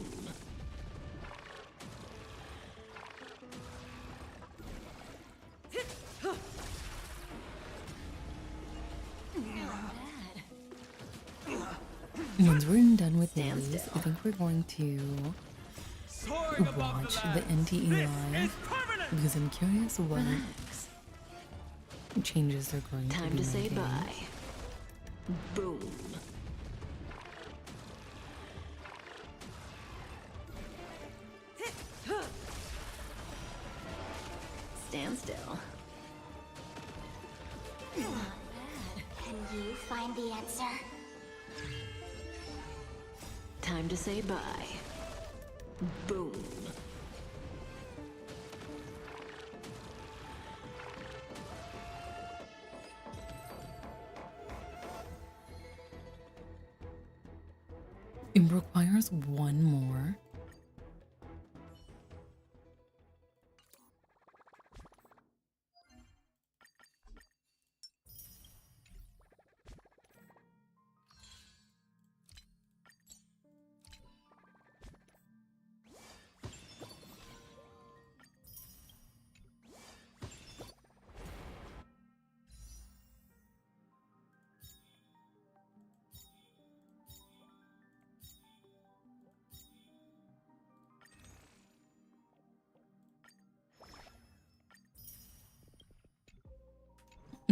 Once we're done with these, I think we're going to watch the NTE live because I'm curious what changes they're going to be Time to say making. bye. Boom. Stand still. Can you find the answer? Time to say bye. Boom. It requires one more.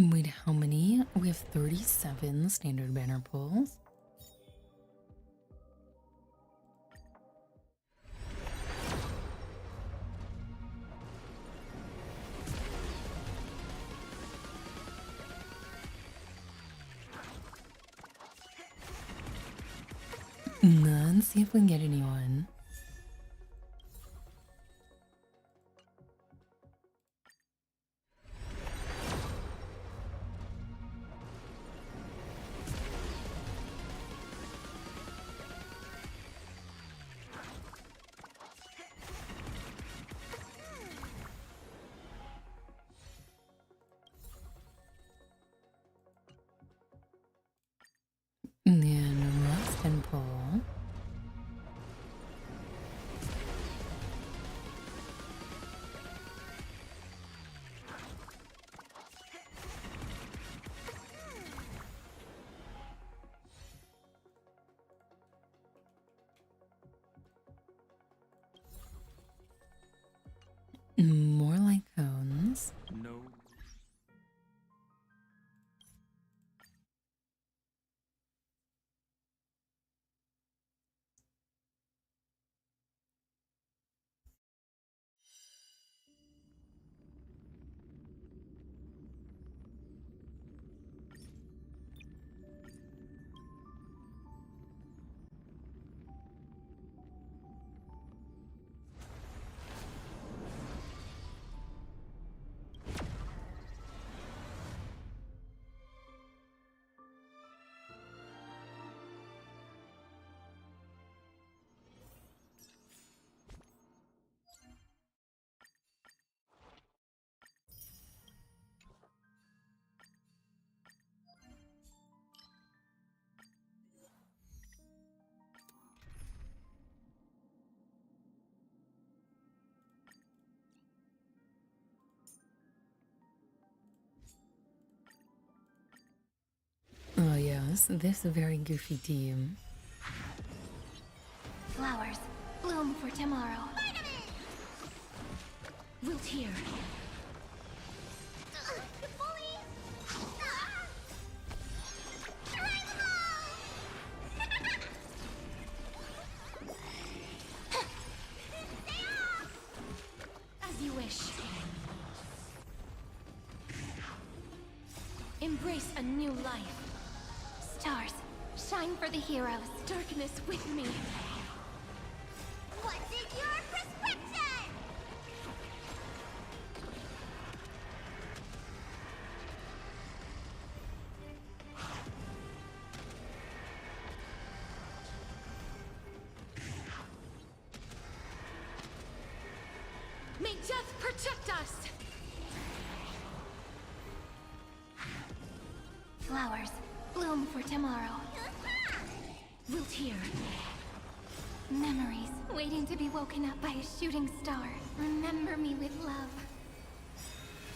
Wait, how many? We have 37 standard banner pulls. Let's see if we can get anyone. And then rust and pull. More like cones. No. Oh yes, this very goofy team. Flowers, bloom for tomorrow. Wilt here. Embrace a new life. Stars, shine for the heroes. Darkness with me. What's in your prescription? May death protect us! Flowers, bloom for tomorrow. Wilt here. Memories, waiting to be woken up by a shooting star. Remember me with love.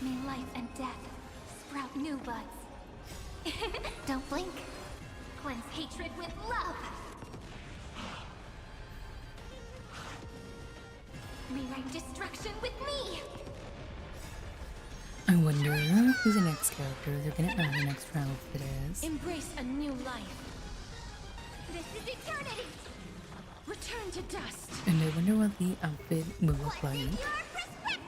May life and death sprout new buds. Don't blink. Cleanse hatred with love. Rewrite destruction with me! I wonder who the next character they're gonna add the next round outfit is. Embrace a new life. This is eternity! Return to dust! And I wonder what the outfit will look like. Your prescription!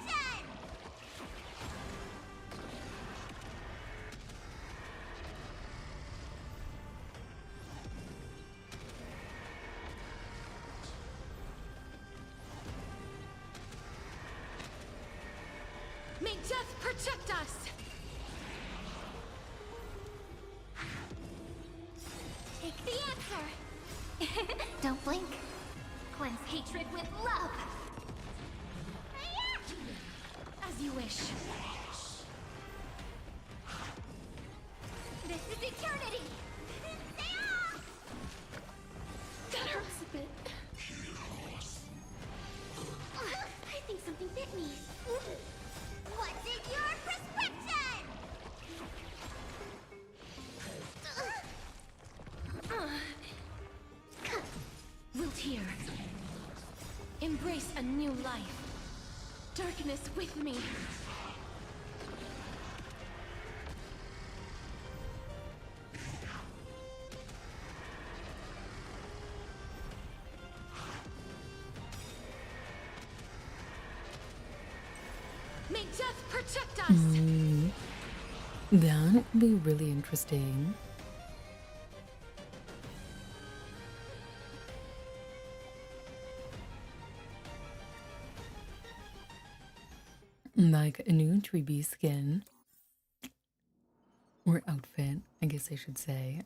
May death protect us! Take the answer! Don't blink. Cleanse hatred with love! As you wish. This is eternity! That hurts a bit. I think something bit me. What's in your prescription? Wilt here. Embrace a new life. Darkness with me. May death protect us! That would be really interesting. Like a new tree skin. Or outfit, I guess I should say.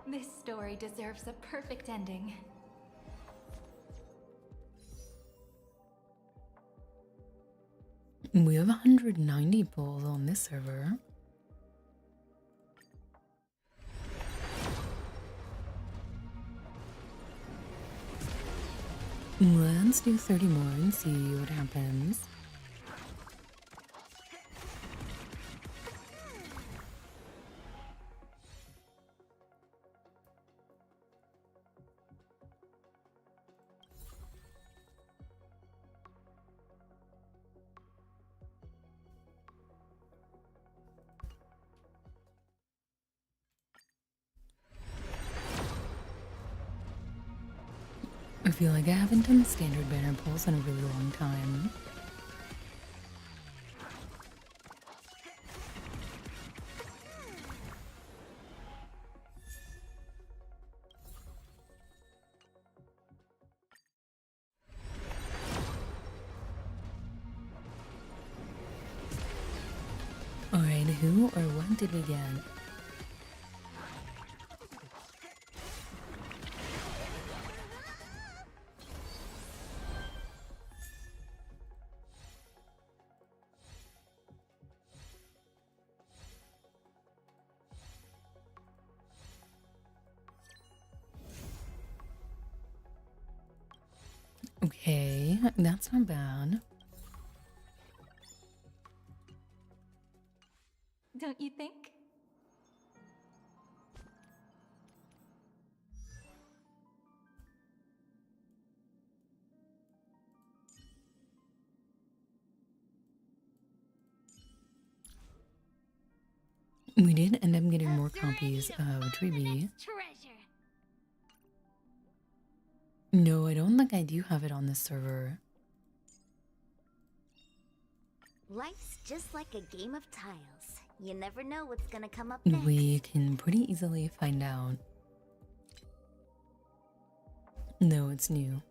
This story deserves a perfect ending. We have 190 polls on this server. Let's do 30 more and see what happens. I feel like I haven't done standard banner pulls in a really long time. Alright, who or what did we get? Okay, that's not bad. Don't you think? We did end up getting more copies of Treeby. Treasure. No, I don't think I do have it on this server. Life's just like a game of tiles. You never know what's gonna come up next. We can pretty easily find out. No, it's new.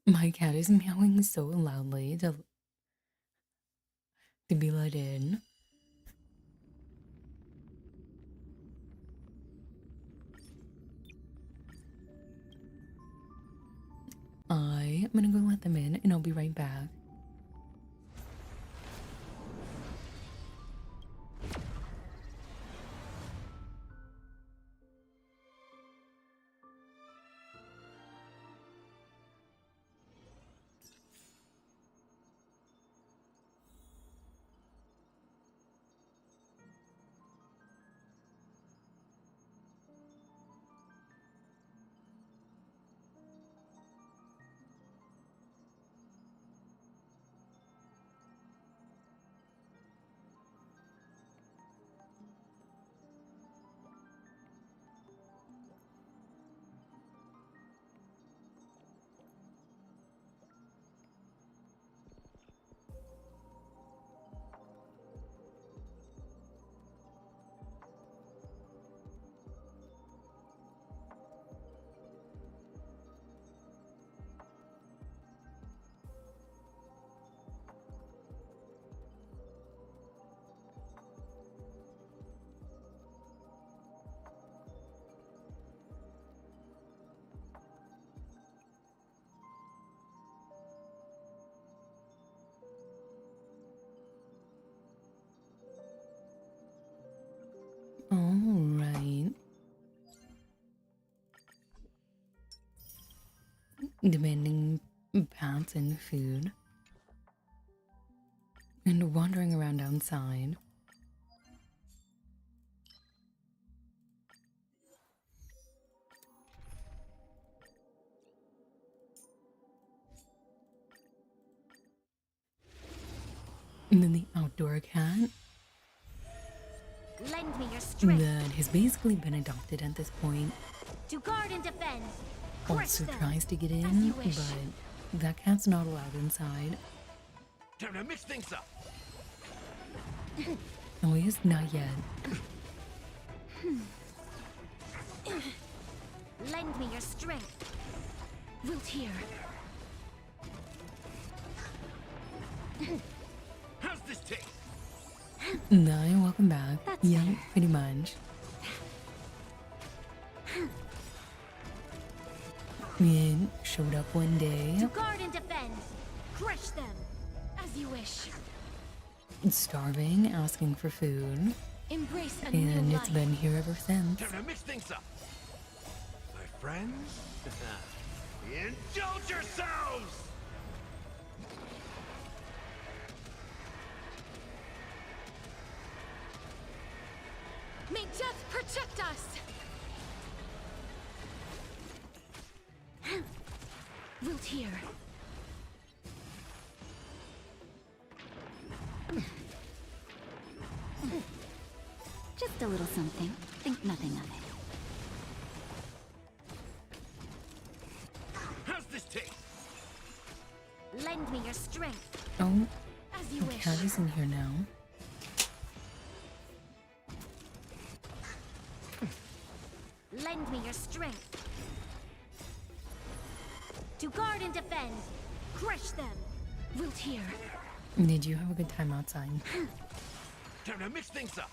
My cat is meowing so loudly to be let in. I'm gonna go let them in and I'll be right back. Alright. Demanding pats and food. And wandering around outside. And then the outdoor cat Lend me your strength. that has basically been adopted at this point. To guard and defend. Crush Also them. tries to get As in, you wish. but that cat's not allowed inside. Time to mix things up. At least not yet. Lend me your strength. Wilt here. How's this taste? No, welcome back. That's Yeah, better. pretty much. And showed up one day, To guard and defend. Crush them. As you wish. starving, asking for food, Embrace a and new it's life. been here ever since. Time to mix things up. My friends, indulge yourselves! May death protect us! Wilt here. Just a little something. Think nothing of it. How's this taste? Lend me your strength. Oh, As you the wish. cat is in here now. Lend me your strength. To guard and defend. Crush them. Wilt here. Did you have a good time outside? Time to mix things up.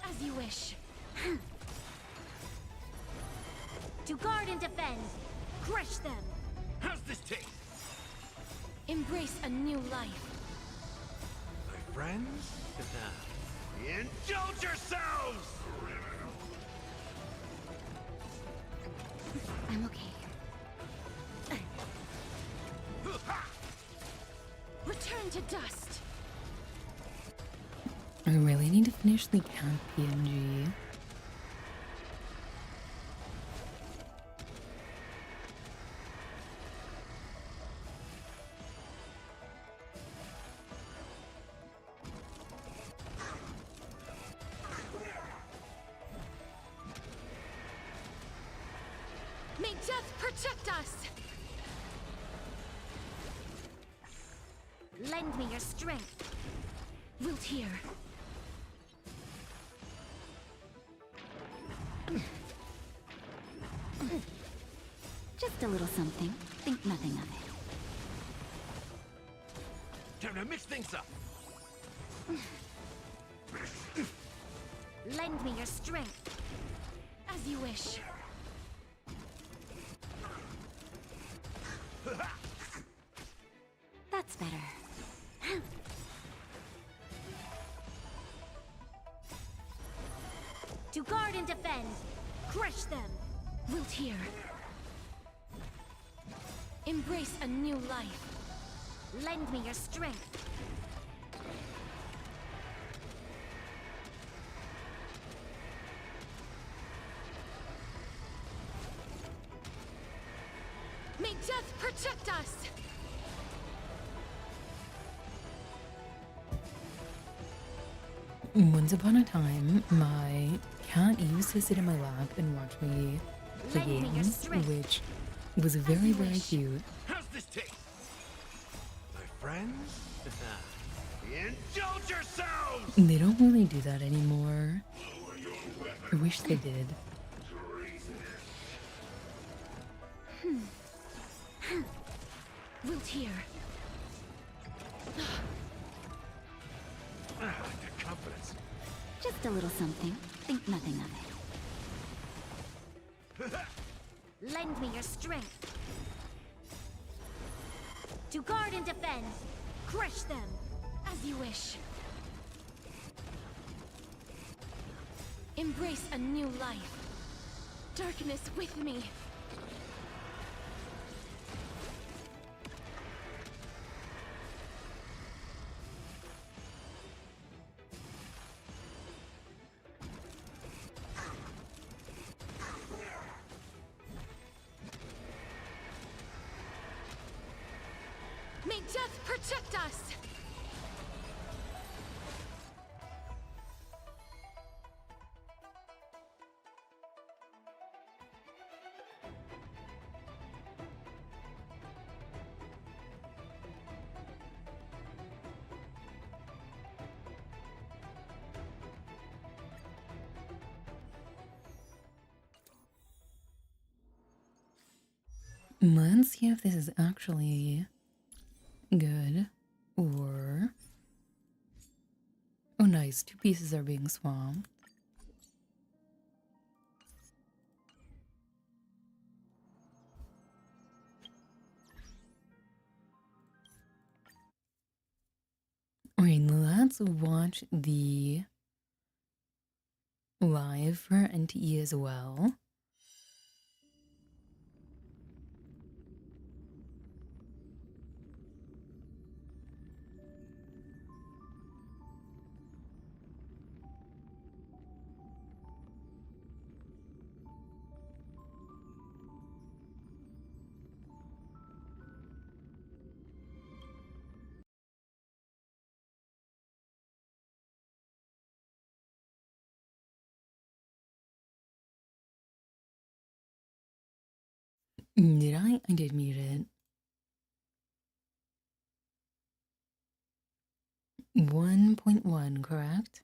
As you wish. To guard and defend, crush them. How's this taste? Embrace a new life. My friends? Indulge yourselves! I'm okay. Return to dust. I really need to finish the cat PNG. May death protect us! Lend me your strength. Wilt here. Just a little something. Think nothing of it. Time to mix things up. Lend me your strength. As you wish. That's better. To guard and defend, crush them. Wilt here. Embrace a new life. Lend me your strength. May death protect us! Once upon a time, my cat used to sit in my lap and watch me play Lend me your games, strength. which was very, very cute. How's this taste? My friends? Indulge yourselves! They don't really do that anymore. I wish they did. Wilt here. The confidence. Just a little something. Think nothing of it. Lend me your strength. To guard and defend, crush them. As you wish. Embrace a new life. Darkness with me. May death protect us! Let's see if this is actually good or... Oh nice, 2 pieces are being swapped. Alright, let's watch the live for NTE as well. Did I? I did mute it. 1.1, correct?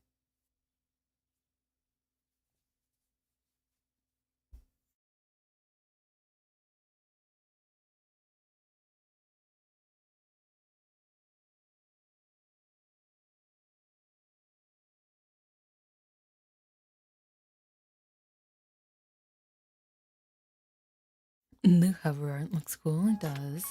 The cover art looks cool, it does.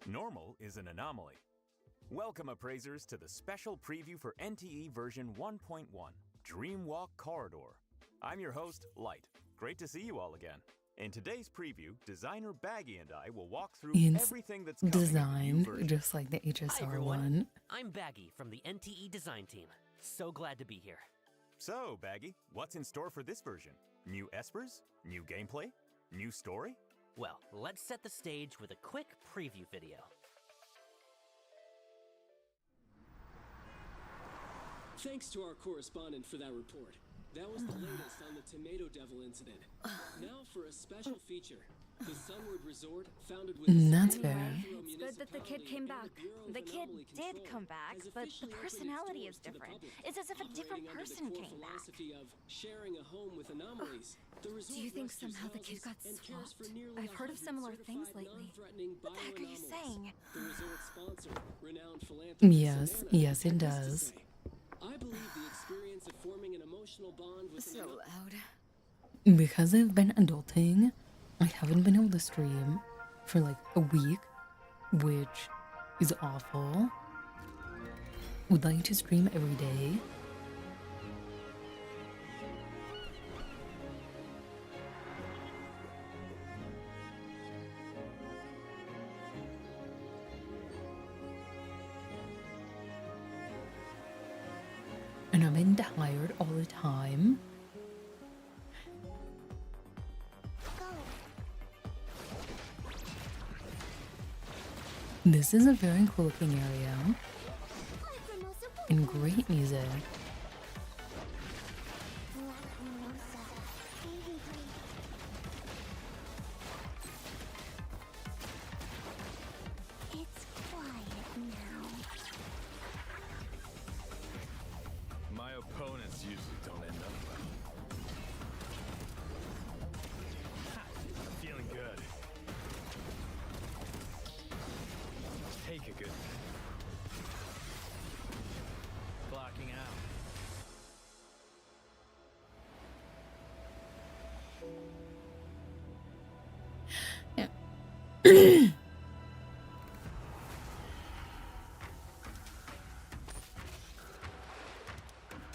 Normal is an anomaly. Welcome, appraisers, to the special preview for NTE version 1.1, Dreamwalk Corridor. I'm your host, Light. Great to see you all again. In today's preview, designer Baggy and I will walk through It's everything that's coming in the new designed version. just like the Hi HSR everyone, one. I'm Baggy from the NTE design team. So glad to be here. So, Baggy, what's in store for this version? New espers? New gameplay? New story? Well, let's set the stage with a quick preview video. Thanks to our correspondent for that report. That was the latest on the Tomato Devil incident. Now for a special feature. The Sunward Resort, founded with That's fair. It's good that the kid came back. The kid did come back, but the personality is different. It's as if a different person came back. Of sharing a home with anomalies. The resort Do you think rescues somehow the kid houses got and cares for swapped? nearly I've heard of 100 similar things certified lately. non-threatening What the heck are you bioanomalies. saying? The resort sponsor, renowned philanthropist Yes, Savannah, yes, it had this to does. say. I believe the experience of forming an emotional bond with So loud. Because I've been adulting, I haven't been able to stream for like a week, which is awful. Would like to stream every day. And I've been tired all the time. This is a very cool looking area. And great music. It's quiet now. My opponents usually don't end up well. I'm feeling good. Take a good blocking out.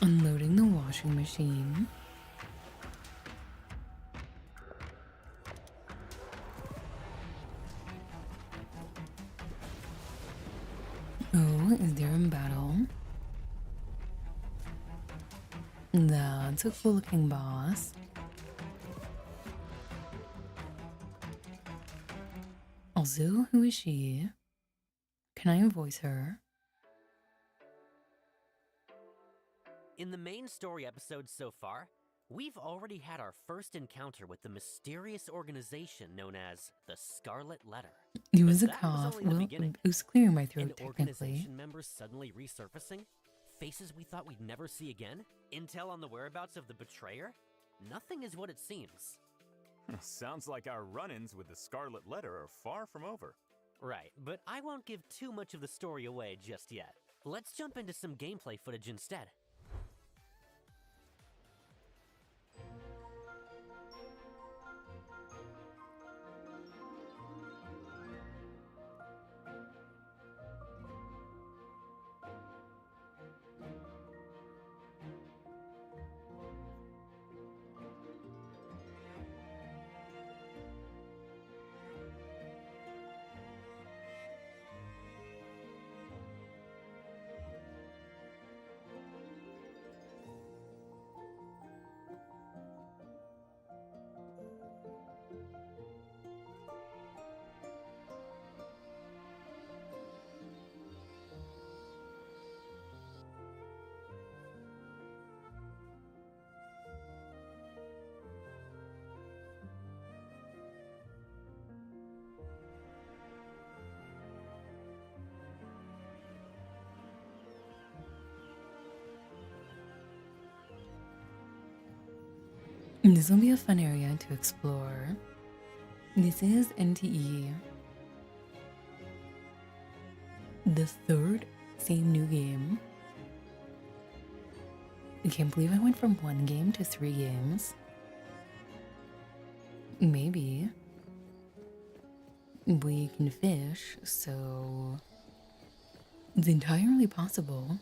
Unloading the washing machine. Oh, is there in battle? That's a cool looking boss. Also, who is she? Can I voice her? In the main story episodes so far, we've already had our first encounter with the mysterious organization known as the Scarlet Letter. It was a But that was cough. only the Well, beginning. it was clearing my And throat technically. organization members suddenly resurfacing? Faces we thought we'd never see again? Intel on the whereabouts of the betrayer? Nothing is what it seems. Sounds like our run-ins with the Scarlet Letter are far from over. Right, but I won't give too much of the story away just yet. Let's jump into some gameplay footage instead. This will be a fun area to explore. This is NTE, the third same new game. I can't believe I went from 1 game to 3 games. Maybe we can fish, so it's entirely possible.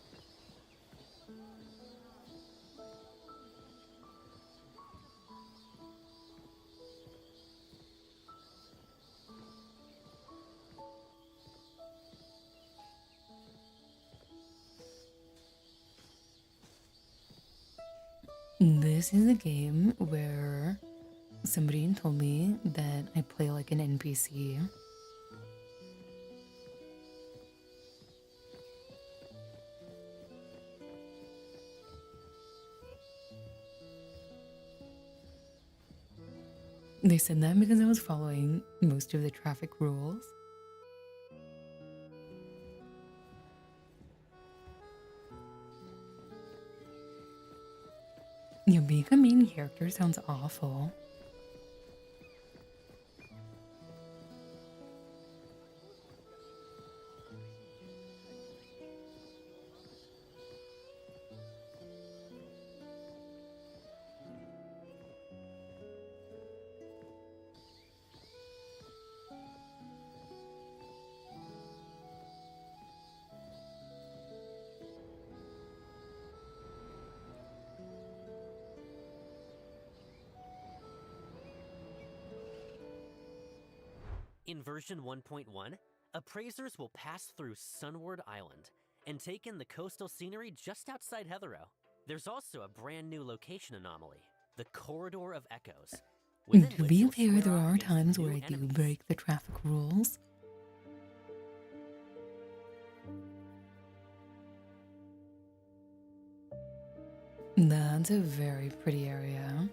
This is a game where somebody told me that I play like an NPC. They said that because I was following most of the traffic rules. Yeah, being a main character sounds awful. In version 1.1, appraisers will pass through Sunward Island and take in the coastal scenery just outside Heathrow. There's also a brand new location anomaly, the Corridor of Echoes. To be fair, there are times where I do break the traffic rules. That's a very pretty area.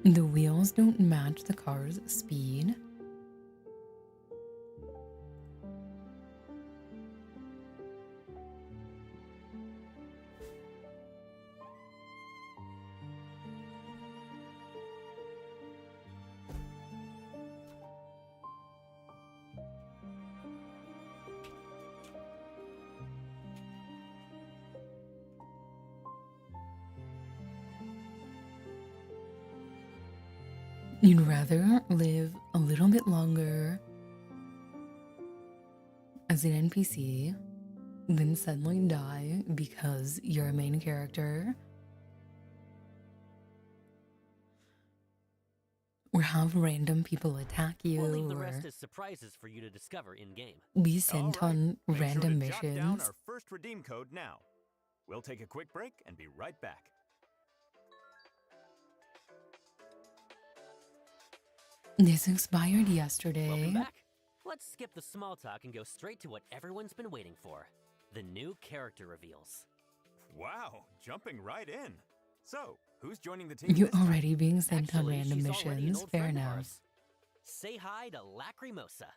The wheels don't match the car's speed. You'd rather live a little bit longer as an NPC than suddenly die because you're a main character, or have random people attack you, We'll leave the or rest as surprises for you to discover in-game. be sent on Make random sure to jot down missions. our first redeem code now. We'll take a quick break and be right back. This expired yesterday. Welcome back. Let's skip the small talk and go straight to what everyone's been waiting for. The new character reveals. Wow, jumping right in. So, who's joining the team? You're this time? already being sent on Actually, random she's already an missions. old Fair friend of enough. ours. Say hi to Lacrimosa.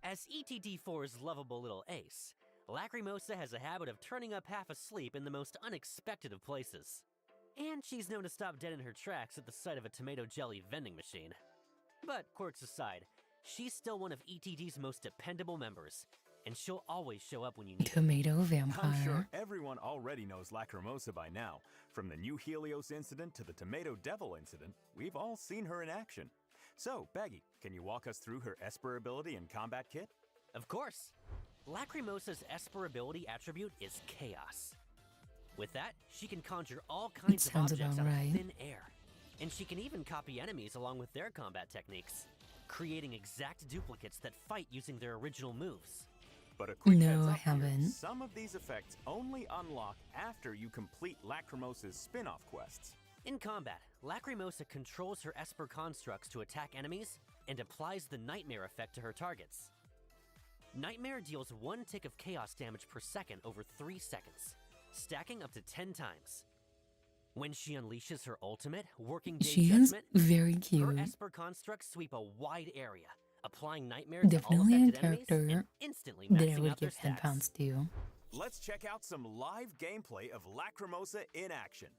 As ETD4's lovable little ace, Lacrimosa has a habit of turning up half asleep in the most unexpected of places. And she's known to stop dead in her tracks at the sight of a tomato jelly vending machine. But quirks aside, she's still one of ETD's most dependable members, and she'll always show up when you need her. Tomato vampire. I'm sure everyone already knows Lacrimosa by now. From the new Helios incident to the Tomato Devil incident, we've all seen her in action. So, Baggy, can you walk us through her Esper ability and combat kit? Of course. Lacrimosa's Esper ability attribute is Chaos. With that, she can conjure all kinds of sounds objects about out right. of thin air. And she can even copy enemies along with their combat techniques. creating exact duplicates that fight using their original moves. But a quick No, heads I up here, haven't. some of these effects only unlock after you complete Lacrimosa's spin-off quests. In combat, Lacrimosa controls her Esper constructs to attack enemies and applies the Nightmare effect to her targets. Nightmare deals 1 tick of chaos damage per second over 3 seconds, stacking up to 10 times. When she unleashes her ultimate, Working Day She is Judgment, very her cute. Esper constructs sweep a wide area, applying Nightmare to all Definitely a affected enemies and character instantly that I maxing would out their give head stats. pounds to. Let's check out some live gameplay of Lacrimosa in action.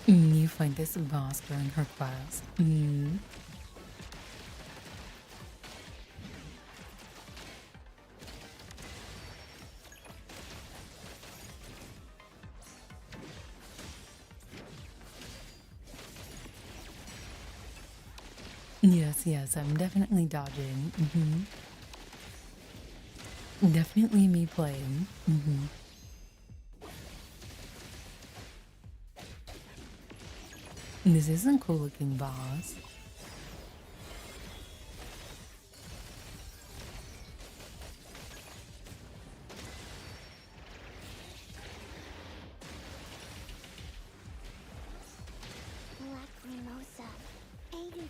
You find this boss during her class. Yes, I'm definitely dodging. Definitely me playing. This is a cool looking boss. Lacrimosa. Angry.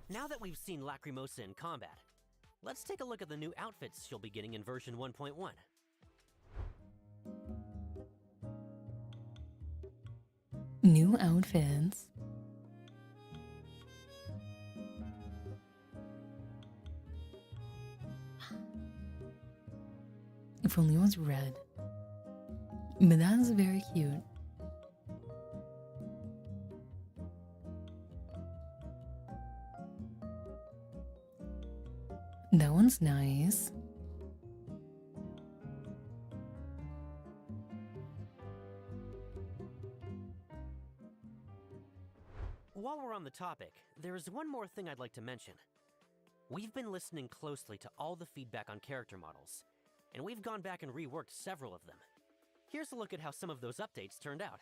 Now that we've seen Lacrimosa in combat, let's take a look at the new outfits she'll be getting in version 1.1. New outfits. If only it was red. But that's very cute. That one's nice. While we're on the topic, there is one more thing I'd like to mention. We've been listening closely to all the feedback on character models, and we've gone back and reworked several of them. Here's a look at how some of those updates turned out.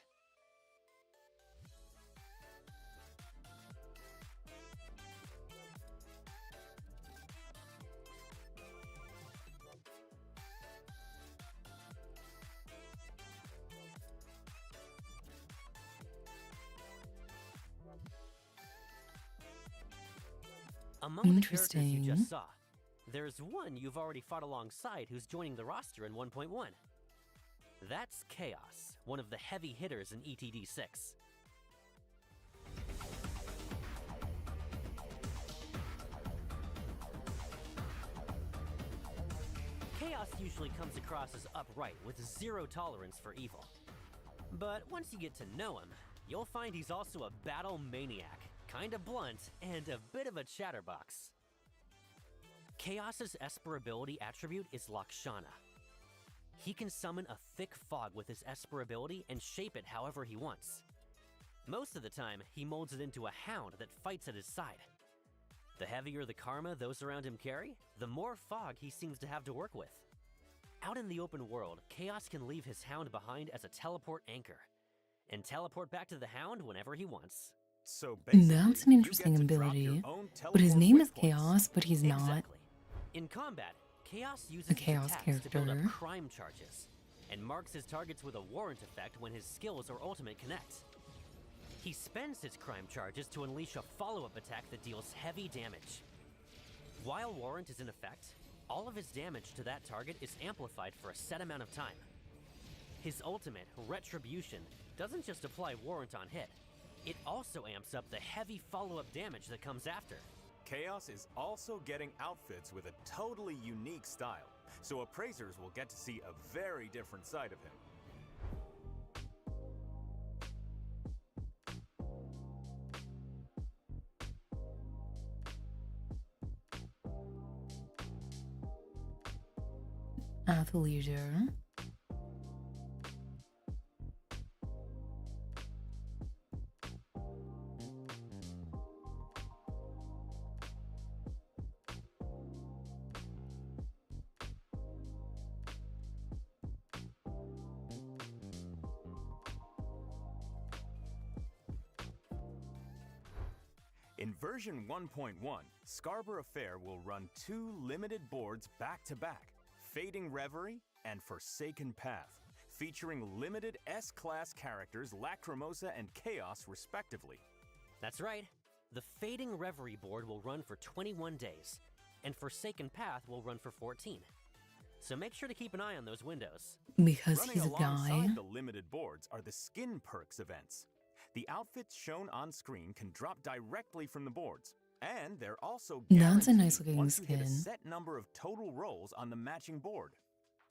Among the characters you Interesting. just saw, there's one you've already fought alongside who's joining the roster in 1.1. That's Chaos, one of the heavy hitters in ETD 6. Chaos usually comes across as upright with zero tolerance for evil. But once you get to know him, you'll find he's also a battle maniac, kinda blunt, and a bit of a chatterbox. Chaos's Esper ability attribute is Lakshana. He can summon a thick fog with his Esper ability and shape it however he wants. Most of the time, he molds it into a hound that fights at his side. The heavier the karma those around him carry, the more fog he seems to have to work with. Out in the open world, Chaos can leave his hound behind as a teleport anchor, and teleport back to the hound whenever he wants. So That's an interesting ability. But his name is Chaos, but he's not. Exactly. In combat, Chaos uses A Chaos his attacks to build up character. crime charges, and marks his targets with a warrant effect when his skills or ultimate connect. He spends his crime charges to unleash a follow-up attack that deals heavy damage. While warrant is in effect, all of his damage to that target is amplified for a set amount of time. His ultimate, Retribution, doesn't just apply warrant on hit, it also amps up the heavy follow-up damage that comes after. Chaos is also getting outfits with a totally unique style, so appraisers will get to see a very different side of him. Athleisure. In version 1.1, Scarborough Fair will run 2 limited boards back-to-back, Fading Reverie and Forsaken Path, featuring limited S-Class characters Lacrimosa and Chaos respectively. That's right. The Fading Reverie board will run for 21 days, and Forsaken Path will run for 14. So make sure to keep an eye on those windows. Because Running he's a guy. alongside the limited boards are the Skin Perks events. The outfits shown on screen can drop directly from the boards, and they're also That's a guaranteed nice looking once you hit a skin. set number of total rolls on the matching board.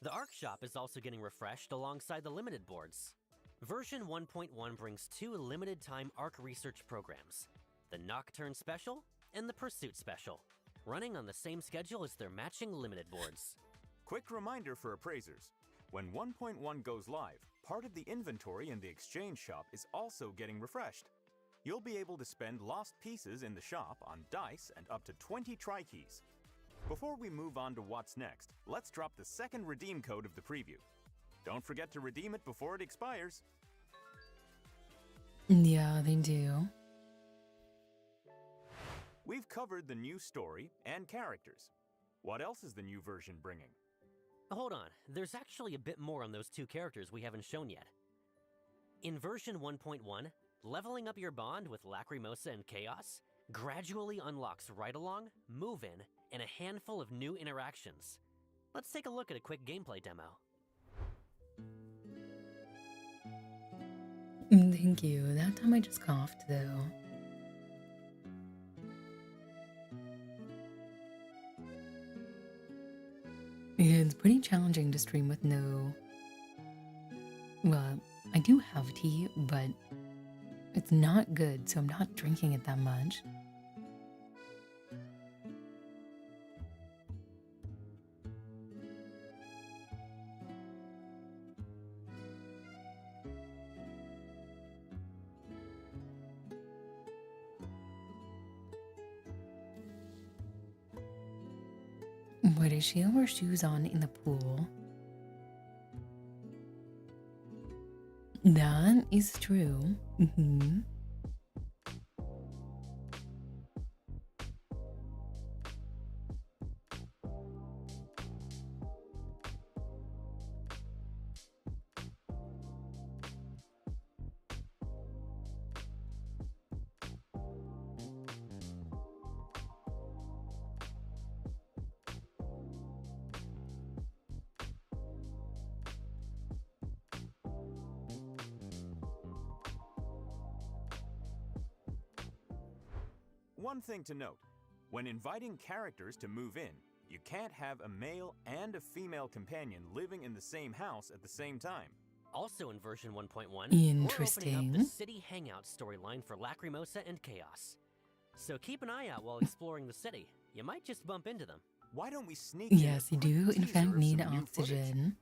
The Arc Shop is also getting refreshed alongside the limited boards. Version 1.1 brings 2 limited time Arc research programs, the Nocturne Special and the Pursuit Special, running on the same schedule as their matching limited boards. Quick reminder for appraisers, when 1.1 goes live, part of the inventory in the exchange shop is also getting refreshed. You'll be able to spend lost pieces in the shop on dice and up to 20 tri-keys. Before we move on to what's next, let's drop the second redeem code of the preview. Don't forget to redeem it before it expires. Yeah, they do. We've covered the new story and characters. What else is the new version bringing? Hold on, there's actually a bit more on those 2 characters we haven't shown yet. In version 1.1, leveling up your bond with Lacrimosa and Chaos gradually unlocks Ride Along, Move In, and a handful of new interactions. Let's take a look at a quick gameplay demo. Thank you. That time I just coughed, though. It's pretty challenging to stream with no... Well, I do have tea, but it's not good, so I'm not drinking it that much. Wait, does she have her shoes on in the pool? That is true. One thing to note, when inviting characters to move in, you can't have a male and a female companion living in the same house at the same time. Also in version 1.1, we're Interesting. opening up the City Hangout storyline for Lacrimosa and Chaos. So keep an eye out while exploring the city. You might just bump into them. Why don't we sneak Yes, you in a do, quick in teaser fact, of need some new footage? oxygen.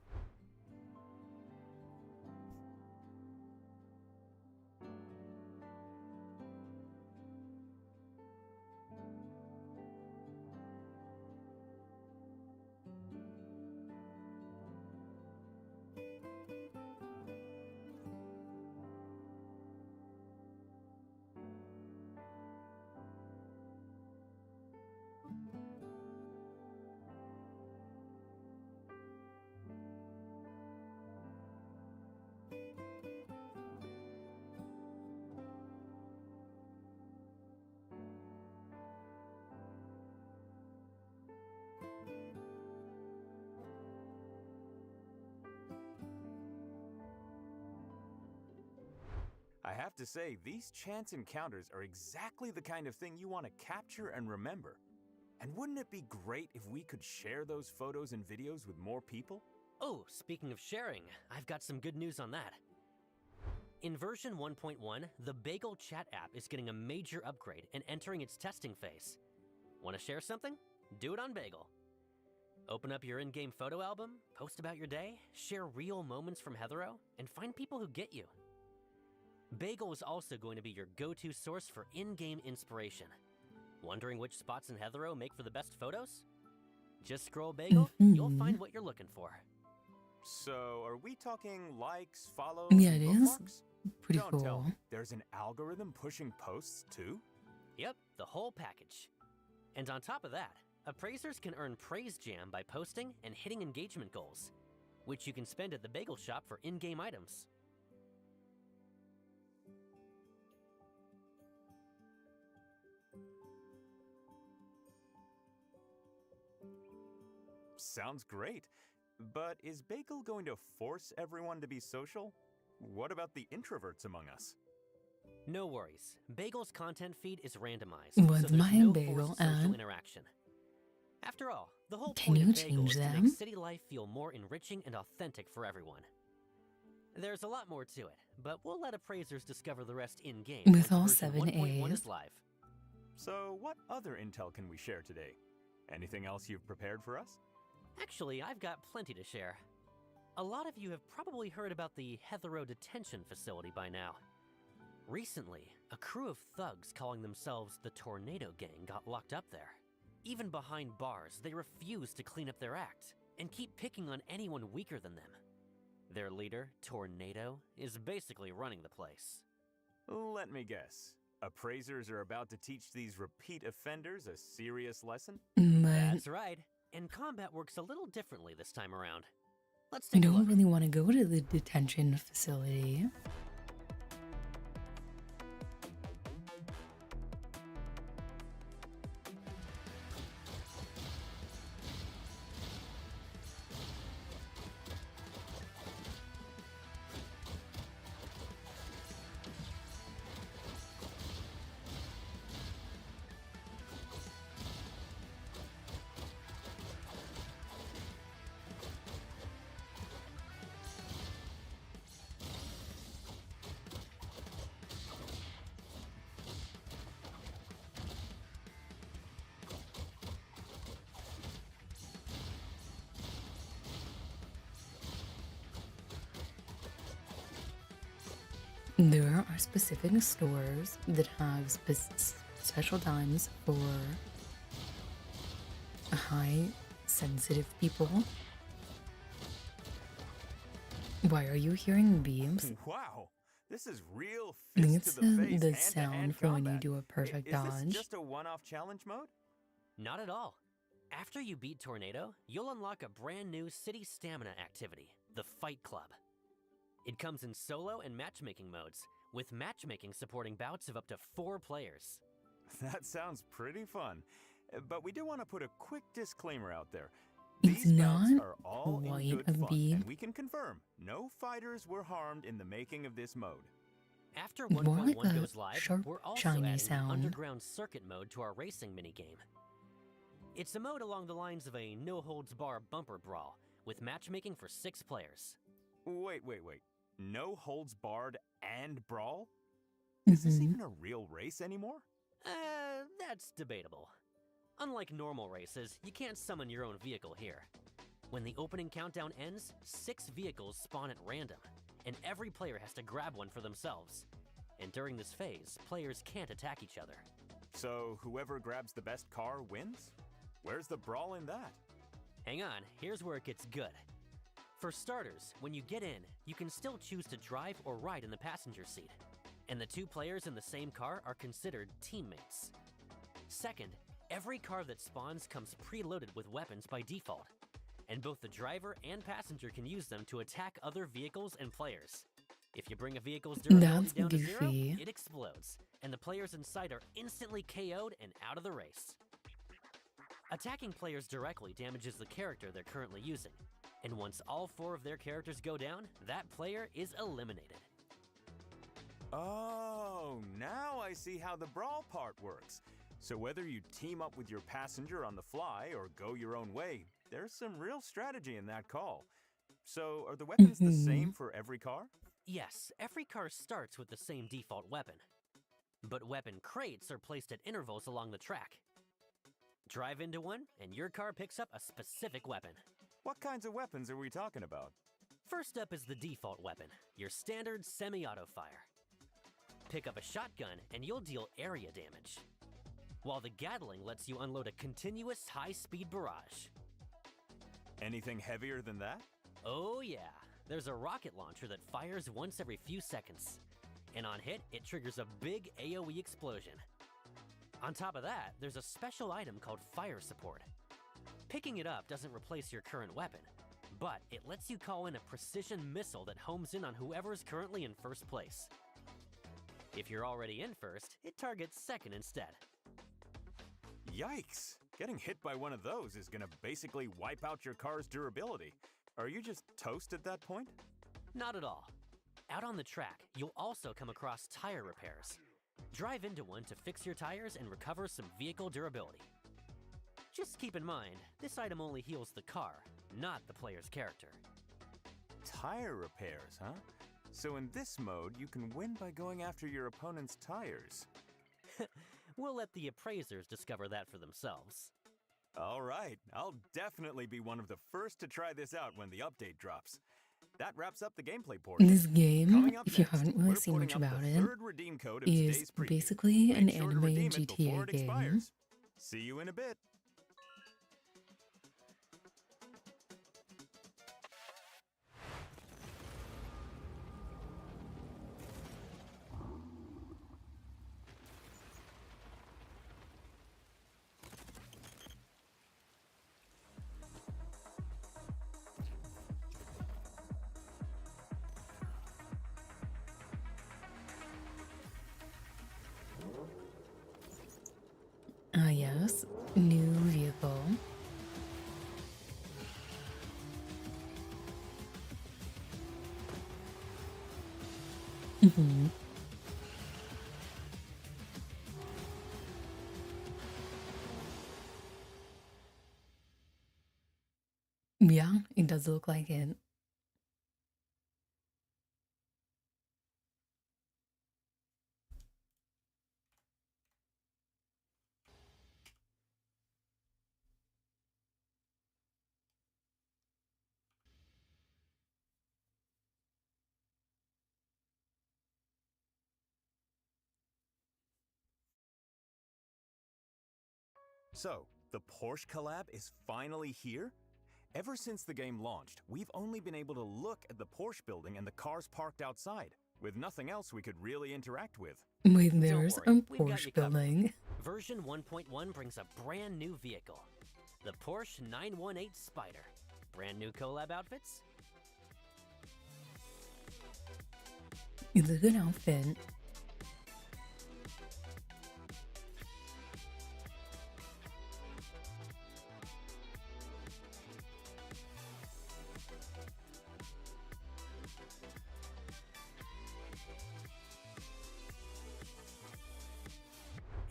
have to say, these chance encounters are exactly the kind of thing you want to capture and remember. And wouldn't it be great if we could share those photos and videos with more people? Oh, speaking of sharing, I've got some good news on that. In version 1.1, the Bagel chat app is getting a major upgrade and entering its testing phase. Want to share something? Do it on Bagel. Open up your in-game photo album, post about your day, share real moments from Heathero, and find people who get you. Bagel is also going to be your go-to source for in-game inspiration. Wondering which spots in Heathero make for the best photos? Just scroll Bagel, you'll find what you're looking for. So, are we talking likes, follows, Yeah, and it is bookmarks? pretty Don't tell cool. me, there's an algorithm pushing posts too? Yep, the whole package. And on top of that, appraisers can earn Praise Jam by posting and hitting engagement goals, which you can spend at the Bagel Shop for in-game items. Sounds great. But is Bagel going to force everyone to be social? What about the introverts among us? No worries. Bagel's content feed is randomized, What's so there's my no Bagel forced social at? interaction. After all, the whole Can point you of Bagel change is to them? make city life feel more enriching and authentic for everyone. There's a lot more to it, but we'll let appraisers discover the rest in-game With once all version 7 1.1 A's. is live. So, what other intel can we share today? Anything else you've prepared for us? Actually, I've got plenty to share. A lot of you have probably heard about the Heathero detention facility by now. Recently, a crew of thugs calling themselves the Tornado Gang got locked up there. Even behind bars, they refuse to clean up their act and keep picking on anyone weaker than them. Their leader, Tornado, is basically running the place. Let me guess. Appraisers are about to teach these repeat offenders a serious lesson? But That's right. And combat works a little differently this time around. Let's I take a don't look. really want to go to the detention facility. There are specific stores that have special times for high sensitive people. Why are you hearing beeps? Wow, this is real I think fist it's to the face, the hand-to-hand sound for when you combat. do a perfect Is dodge. this just a one-off challenge mode? Not at all. After you beat Tornado, you'll unlock a brand new city stamina activity, the Fight Club. It comes in solo and matchmaking modes, with matchmaking supporting bouts of up to 4 players. That sounds pretty fun. But we do want to put a quick disclaimer out there. It's These bouts not are all in quite good a fun, beep. and we can confirm no fighters were harmed in the making of this mode. After More 1.1 like a goes live, sharp, we're also shiny adding sound. the Underground Circuit mode to our racing minigame. It's a mode along the lines of a no-holds-bar bumper brawl, with matchmaking for 6 players. Wait. No holds barred and brawl? Is this even a real race anymore? That's debatable. Unlike normal races, you can't summon your own vehicle here. When the opening countdown ends, 6 vehicles spawn at random, and every player has to grab one for themselves. And during this phase, players can't attack each other. So whoever grabs the best car wins? Where's the brawl in that? Hang on, here's where it gets good. For starters, when you get in, you can still choose to drive or ride in the passenger seat, and the 2 players in the same car are considered teammates. Second, every car that spawns comes preloaded with weapons by default, and both the driver and passenger can use them to attack other vehicles and players. If you bring a vehicle's durability That's down to 0, goofy. it explodes, and the players inside are instantly KO'd and out of the race. Attacking players directly damages the character they're currently using, and once all 4 of their characters go down, that player is eliminated. Oh, now I see how the brawl part works. So whether you team up with your passenger on the fly or go your own way, there's some real strategy in that call. So are the weapons the same for every car? Yes, every car starts with the same default weapon. But weapon crates are placed at intervals along the track. Drive into one, and your car picks up a specific weapon. What kinds of weapons are we talking about? First up is the default weapon, your standard semi-auto fire. Pick up a shotgun, and you'll deal area damage, while the Gatling lets you unload a continuous high-speed barrage. Anything heavier than that? Oh yeah, there's a rocket launcher that fires once every few seconds. And on hit, it triggers a big AoE explosion. On top of that, there's a special item called Fire Support. Picking it up doesn't replace your current weapon, but it lets you call in a precision missile that homes in on whoever's currently in first place. If you're already in first, it targets second instead. Yikes! Getting hit by one of those is gonna basically wipe out your car's durability. Are you just toast at that point? Not at all. Out on the track, you'll also come across tire repairs. Drive into one to fix your tires and recover some vehicle durability. Just keep in mind, this item only heals the car, not the player's character. Tire repairs, huh? So in this mode, you can win by going after your opponent's tires. We'll let the appraisers discover that for themselves. All right, I'll definitely be one of the first to try this out when the update drops. That wraps up the gameplay portion. This game, Coming up if you next, haven't really we're seen putting much up about the it, third redeem code of is today's preview. basically an Make sure to anime redeem it before GTA it game. expires. See you in a bit. Ah, yes. New vehicle. Mm-hmm. Yeah, it does look like it. So, the Porsche collab is finally here? Ever since the game launched, we've only been able to look at the Porsche building and the cars parked outside, with nothing else we could really interact with. Wait, there's Don't worry, a we've got Porsche you covered. building. Version 1.1 brings a brand new vehicle, the Porsche 918 Spider. Brand new collab outfits? It's a good outfit.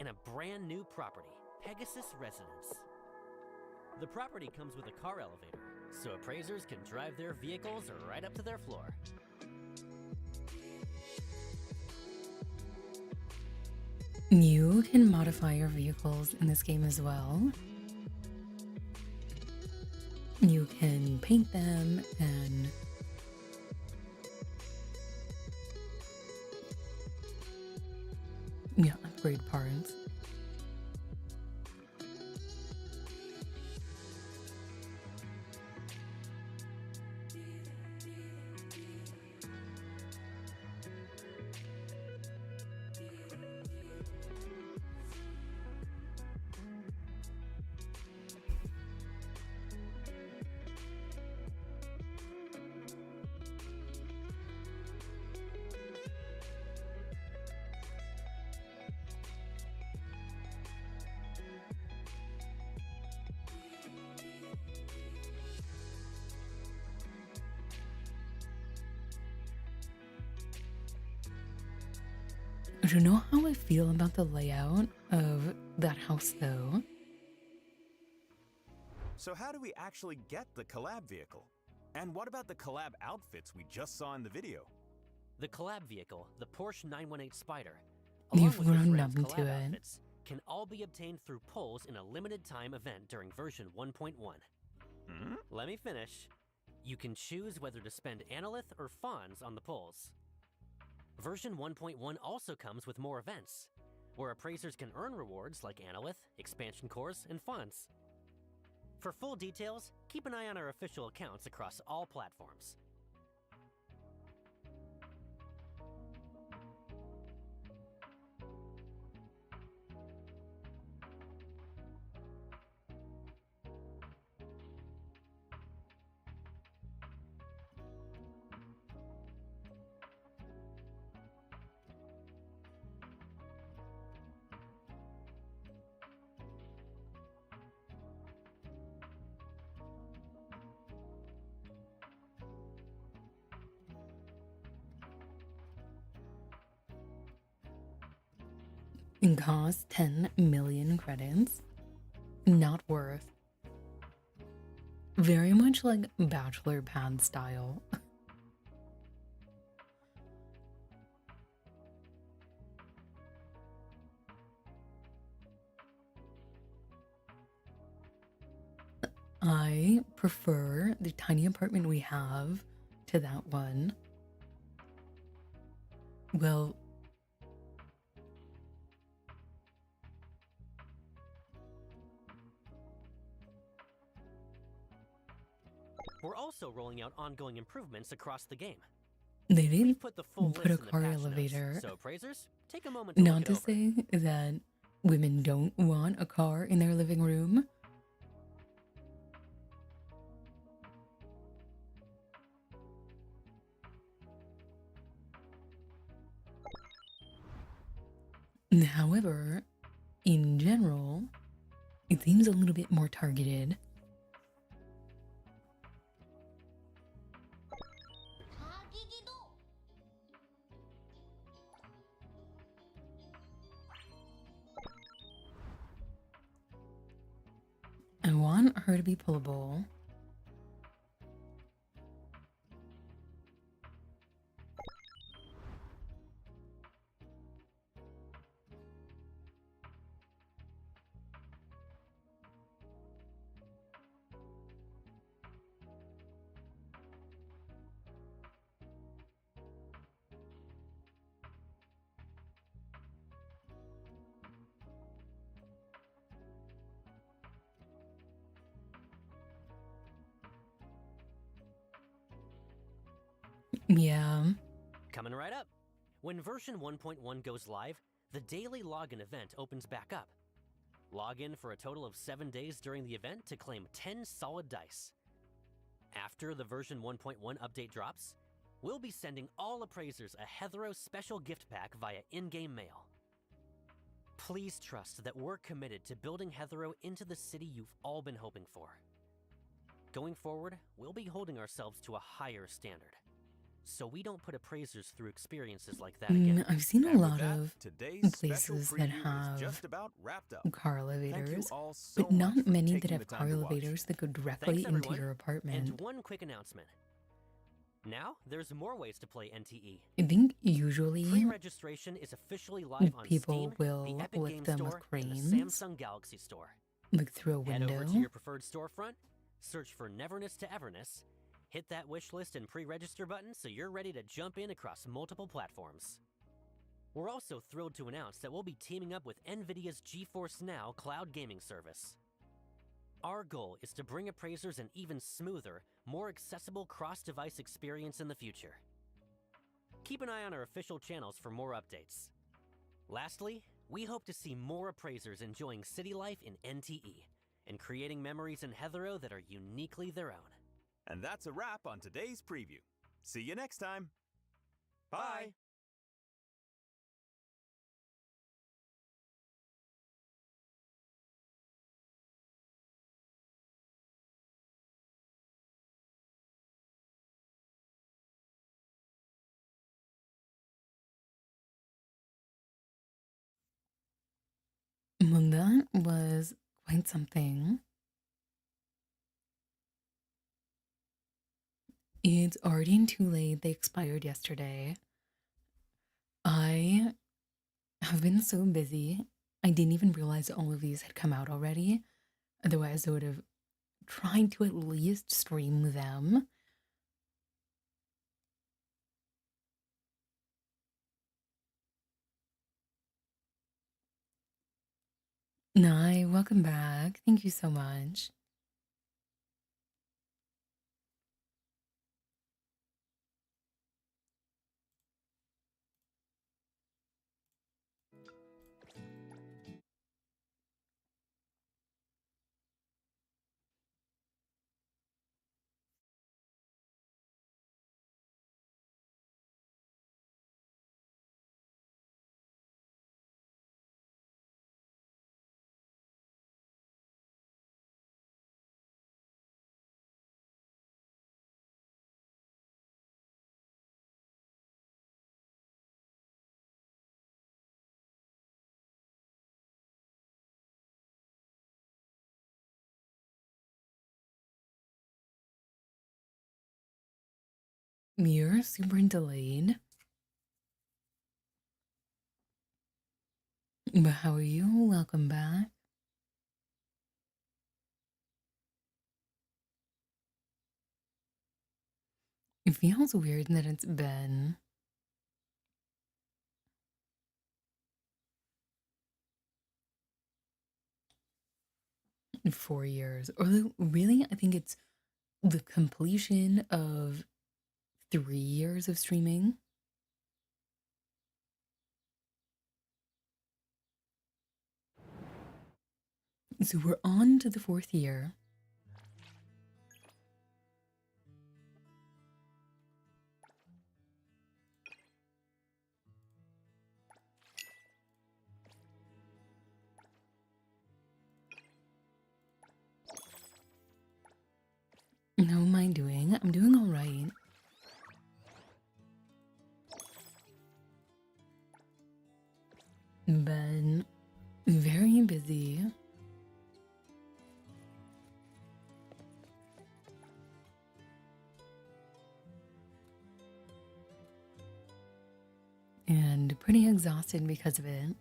And a brand new property, Pegasus Residence. The property comes with a car elevator, so appraisers can drive their vehicles right up to their floor. You can modify your vehicles in this game as well. You can paint them and upgrade parts. I don't know how I feel about the layout of that house though. So how do we actually get the collab vehicle? And what about the collab outfits we just saw in the video? The collab vehicle, the Porsche 918 Spider, You've along with your grown friends' numb to collab it. outfits, can all be obtained through polls in a limited time event during version 1.1. Let me finish. You can choose whether to spend Analyth or Fawns on the polls. Version 1.1 also comes with more events, where appraisers can earn rewards like Analyth, expansion cores, and Fawns. For full details, keep an eye on our official accounts across all platforms. It costs 10 million credits. Not worth. Very much like bachelor pad style. I prefer the tiny apartment we have to that one. Well, We're also rolling out ongoing improvements across the game. they didn't We've put the full put a list in the car patch notes, elevator. so appraisers, take a moment to look Not it to over. say that women don't want a car in their living room. However, in general, it seems a little bit more targeted. I want her to be pullable. Yeah. Coming right up. When version 1.1 goes live, the daily login event opens back up. Log in for a total of 7 days during the event to claim 10 solid dice. After the version 1.1 update drops, we'll be sending all appraisers a Heathrow special gift pack via in-game mail. Please trust that we're committed to building Heathrow into the city you've all been hoping for. Going forward, we'll be holding ourselves to a higher standard, so we don't put appraisers through experiences like that again. I've seen a And with lot that, of today's places special that preview is have just about wrapped up. car Thank you elevators, all so but not much for many that taking have the car time to watch. elevators that go directly Thanks, into everyone. your apartment. And one quick announcement. Now, there's more ways to play NTE. I think usually Pre-registration is officially live on people Steam, will the Epic lift Game them Store, with and cranes, the Samsung Galaxy Store. like through a Head over window. to your preferred storefront, search for Neverness to Everness, hit that wishlist and pre-register button so you're ready to jump in across multiple platforms. We're also thrilled to announce that we'll be teaming up with NVIDIA's GeForce Now cloud gaming service. Our goal is to bring appraisers an even smoother, more accessible cross-device experience in the future. Keep an eye on our official channels for more updates. Lastly, we hope to see more appraisers enjoying city life in NTE and creating memories in Heathrow that are uniquely their own. And that's a wrap on today's preview. See you next time. Bye. Well, that was quite something. It's already too late. They expired yesterday. I have been so busy. I didn't even realize all of these had come out already. Otherwise, I would have tried to at least stream them. Nye, welcome back. Thank you so much. You're super delayed. But how are you? Welcome back. It feels weird that it's been 4 years. Or really, I think it's the completion of 3 years of streaming. So we're on to the 4th year. How am I doing? I'm doing all right. Been very busy. And pretty exhausted because of it.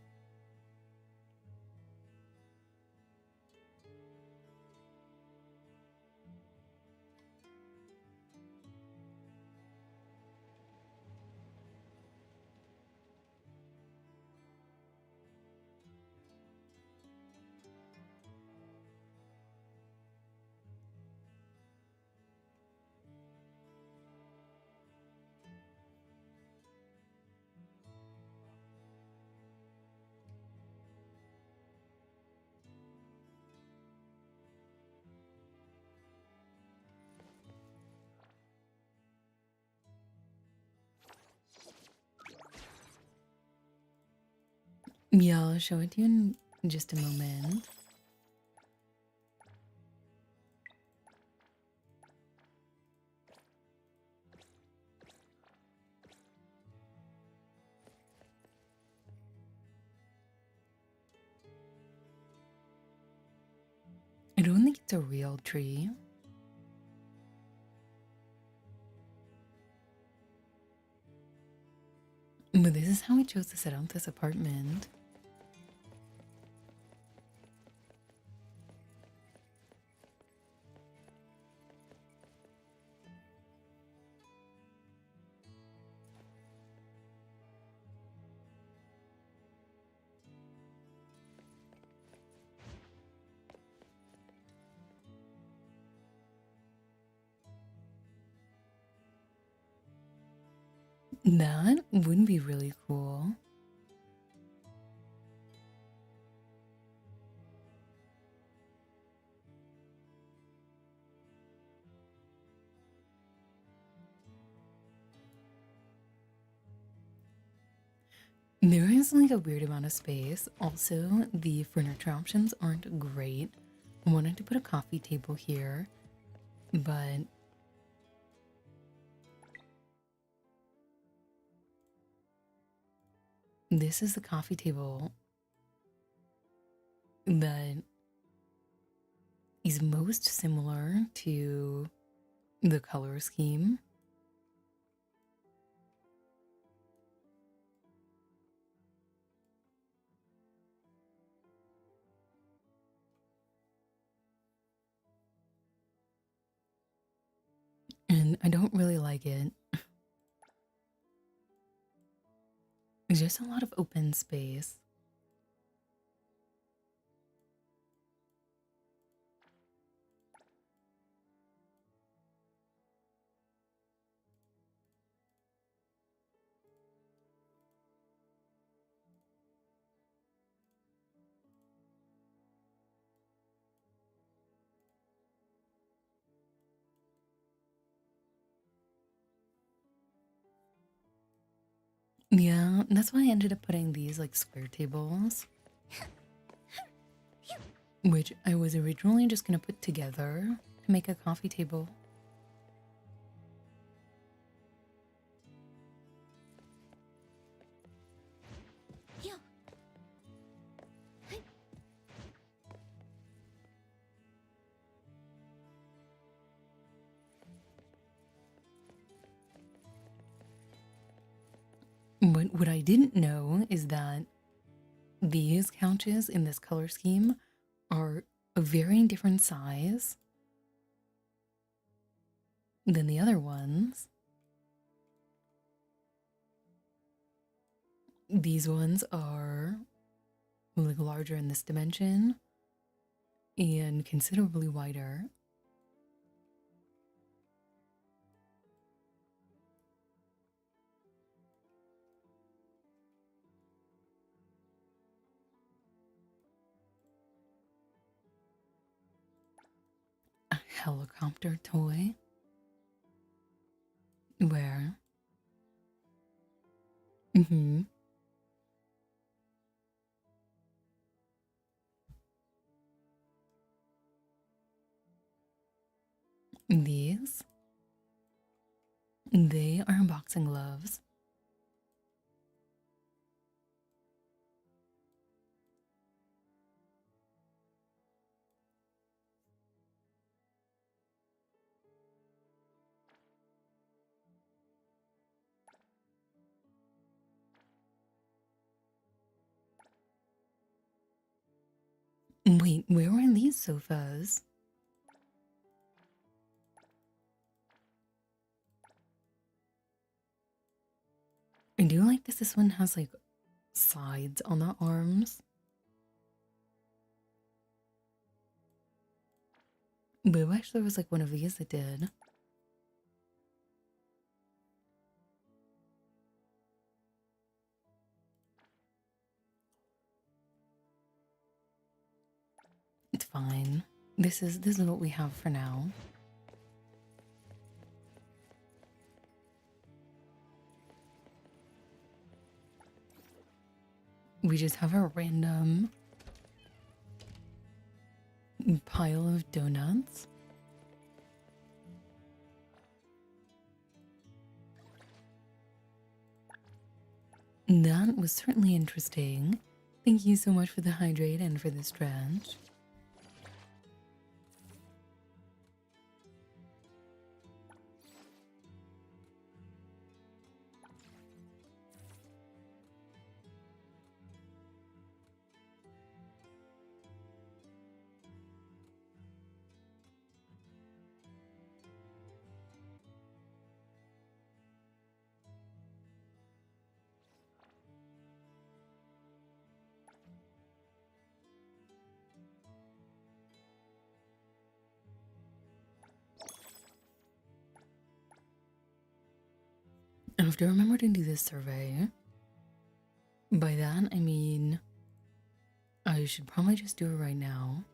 Yeah, I'll show it to you in just a moment. I don't think it's a real tree. But this is how we chose to set out this apartment. That would be really cool. There is like a weird amount of space. Also, the furniture options aren't great. I wanted to put a coffee table here, but this is the coffee table that is most similar to the color scheme. And I don't really like it. It's just a lot of open space. Yeah, that's why I ended up putting these like square tables, which I was originally just gonna put together to make a coffee table. But what I didn't know is that these couches in this color scheme are a very different size than the other ones. These ones are like larger in this dimension and considerably wider. A helicopter toy? Where? Mm-hmm. These? They are boxing gloves. Wait, where are these sofas? I do like this one has like sides on the arms. But I wish there was like one of these that did. It's fine. This is what we have for now. We just have a random pile of donuts. That was certainly interesting. Thank you so much for the hydrate and for the stretch. I have to remember to do this survey. By that, I mean, I should probably just do it right now.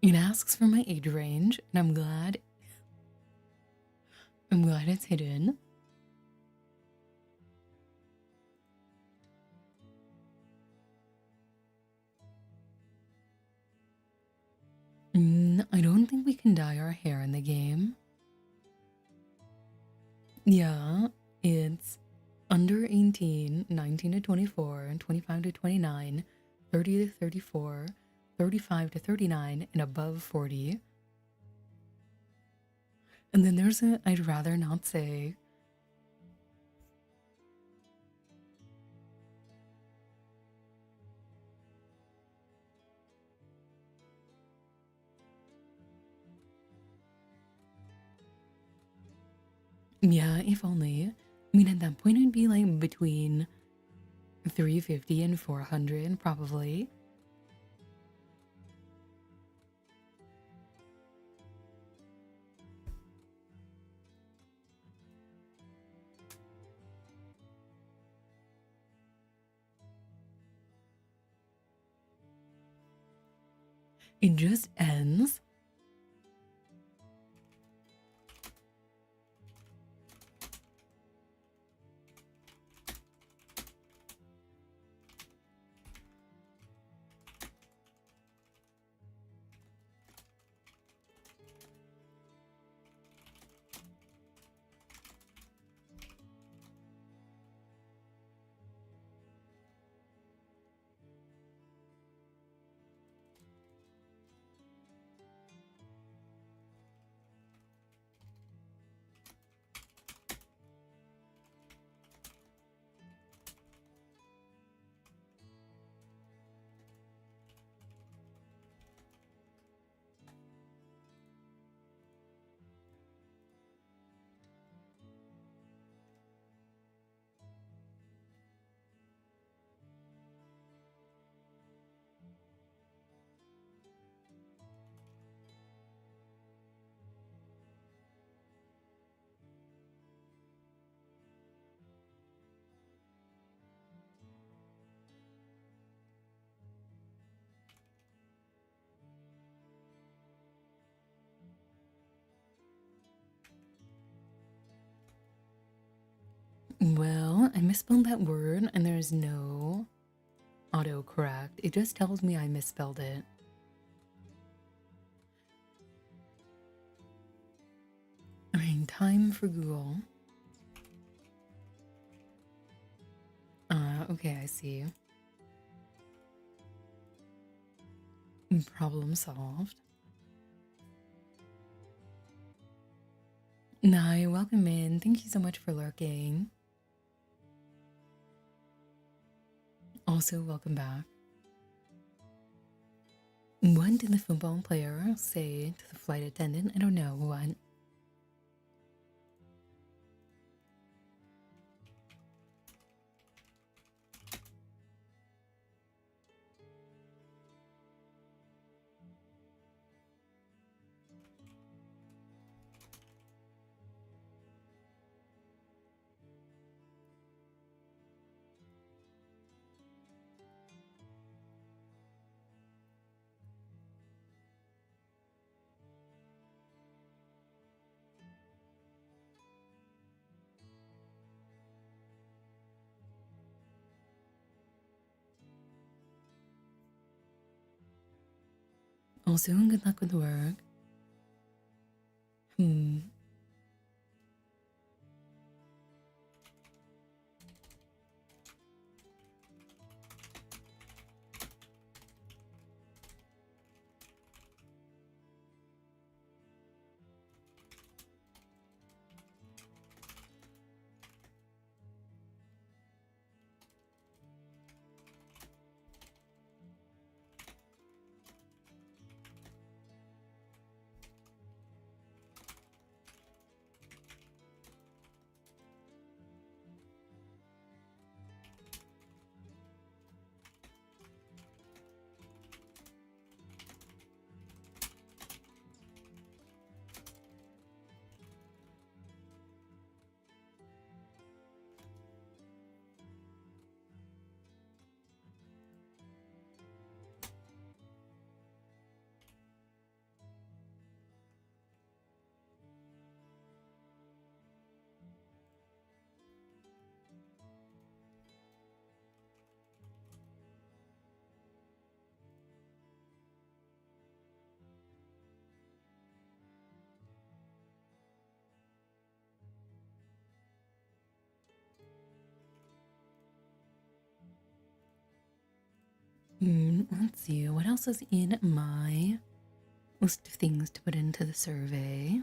It asks for my age range, and I'm glad it's hidden. I don't think we can dye our hair in the game. Yeah, it's under 18, 19 to 24, 25 to 29, 30 to 34, 35 to 39, and above 40. And then there's a I'd rather not say. Yeah, if only. I mean, at that point, it'd be like between 350 and 400, probably. It just ends. Well, I misspelled that word and there's no autocorrect. It just tells me I misspelled it. Alright, time for Google. Okay, I see. Problem solved. Nye, welcome in. Thank you so much for lurking. Also, welcome back. What did the football player say to the flight attendant? I don't know. What? Also, good luck with work. Let's see, what else is in my list of things to put into the survey?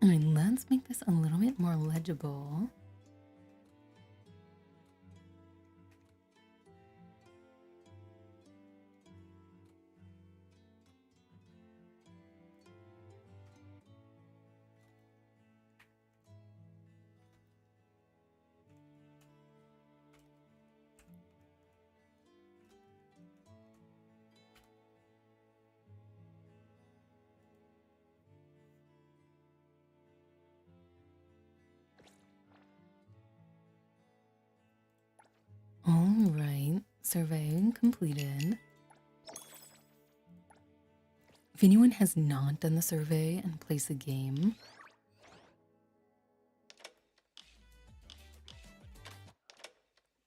All right, let's make this a little bit more legible. All right, survey completed. If anyone has not done the survey and plays the game,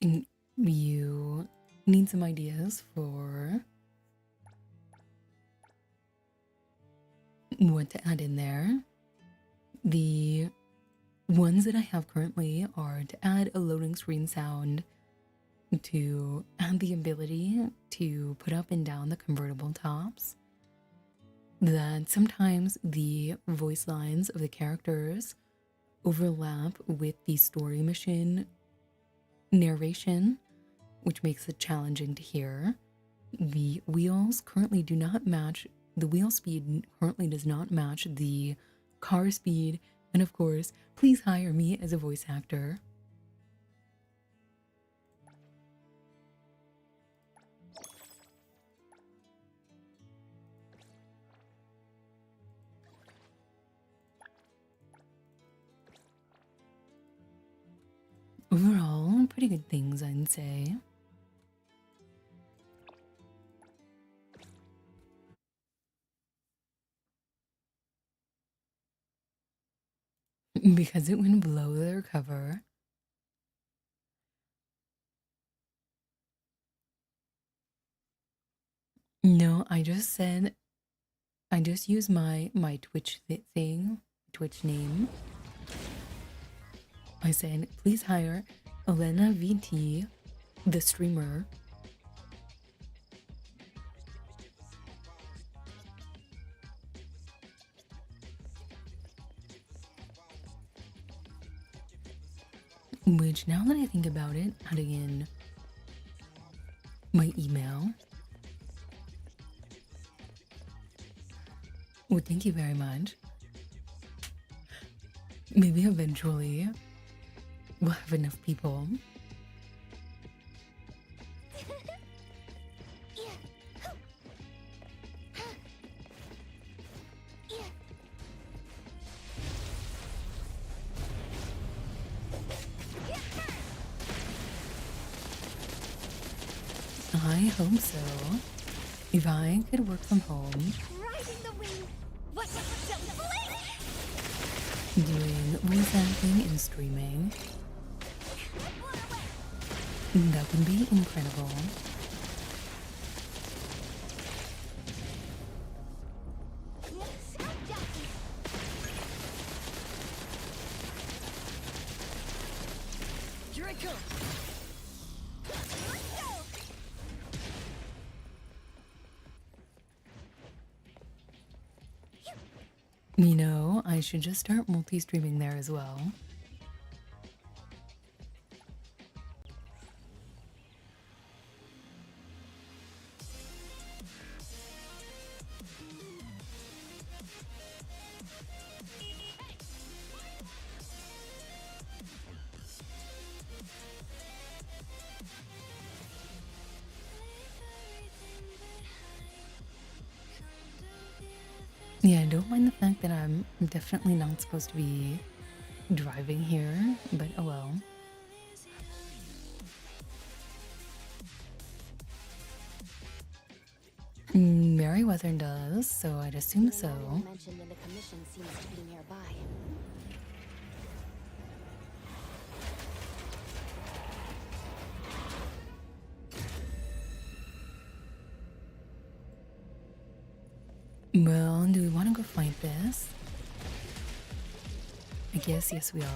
and you need some ideas for what to add in there, the ones that I have currently are to add a loading screen sound, to add the ability to put up and down the convertible tops, that sometimes the voice lines of the characters overlap with the story mission narration, which makes it challenging to hear. The wheels currently do not match, the wheel speed currently does not match the car speed, and of course, please hire me as a voice actor. Overall, pretty good things, I'd say. Because it went below their cover. No, I just said, I just used my Twitch thing, Twitch name. I said, please hire Elena VT, the streamer. Which, now that I think about it, adding in my email. Well, thank you very much. Maybe eventually we'll have enough people. I hope so. If I could work from home, doing voice acting and streaming, that would be incredible. Here I come. You know, I should just start multi-streaming there as well. Yeah, I don't mind the fact that I'm definitely not supposed to be driving here, but oh well. Merryweather does, so I'd assume so. Mentioned in the commission seems to be nearby. Well, do we want to go fight this? I guess yes we are.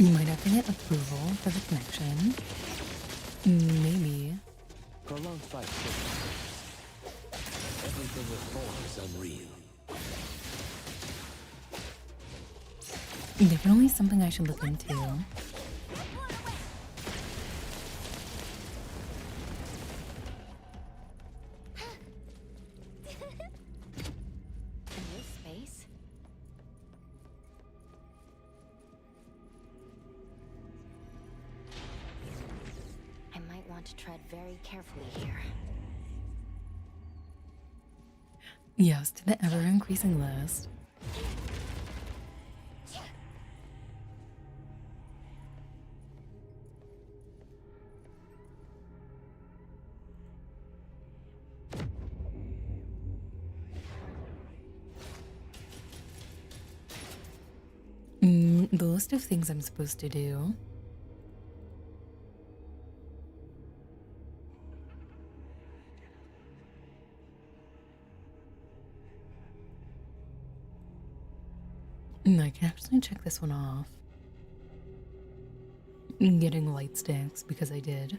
You might have to get approval for the connection. Maybe. Prolonged fight. Everything with form is unreal. Definitely something I should look into. In this space? I might want to tread very carefully here. Yes, to the ever-increasing list. The list of things I'm supposed to do. I can actually check this one off. Getting light sticks because I did.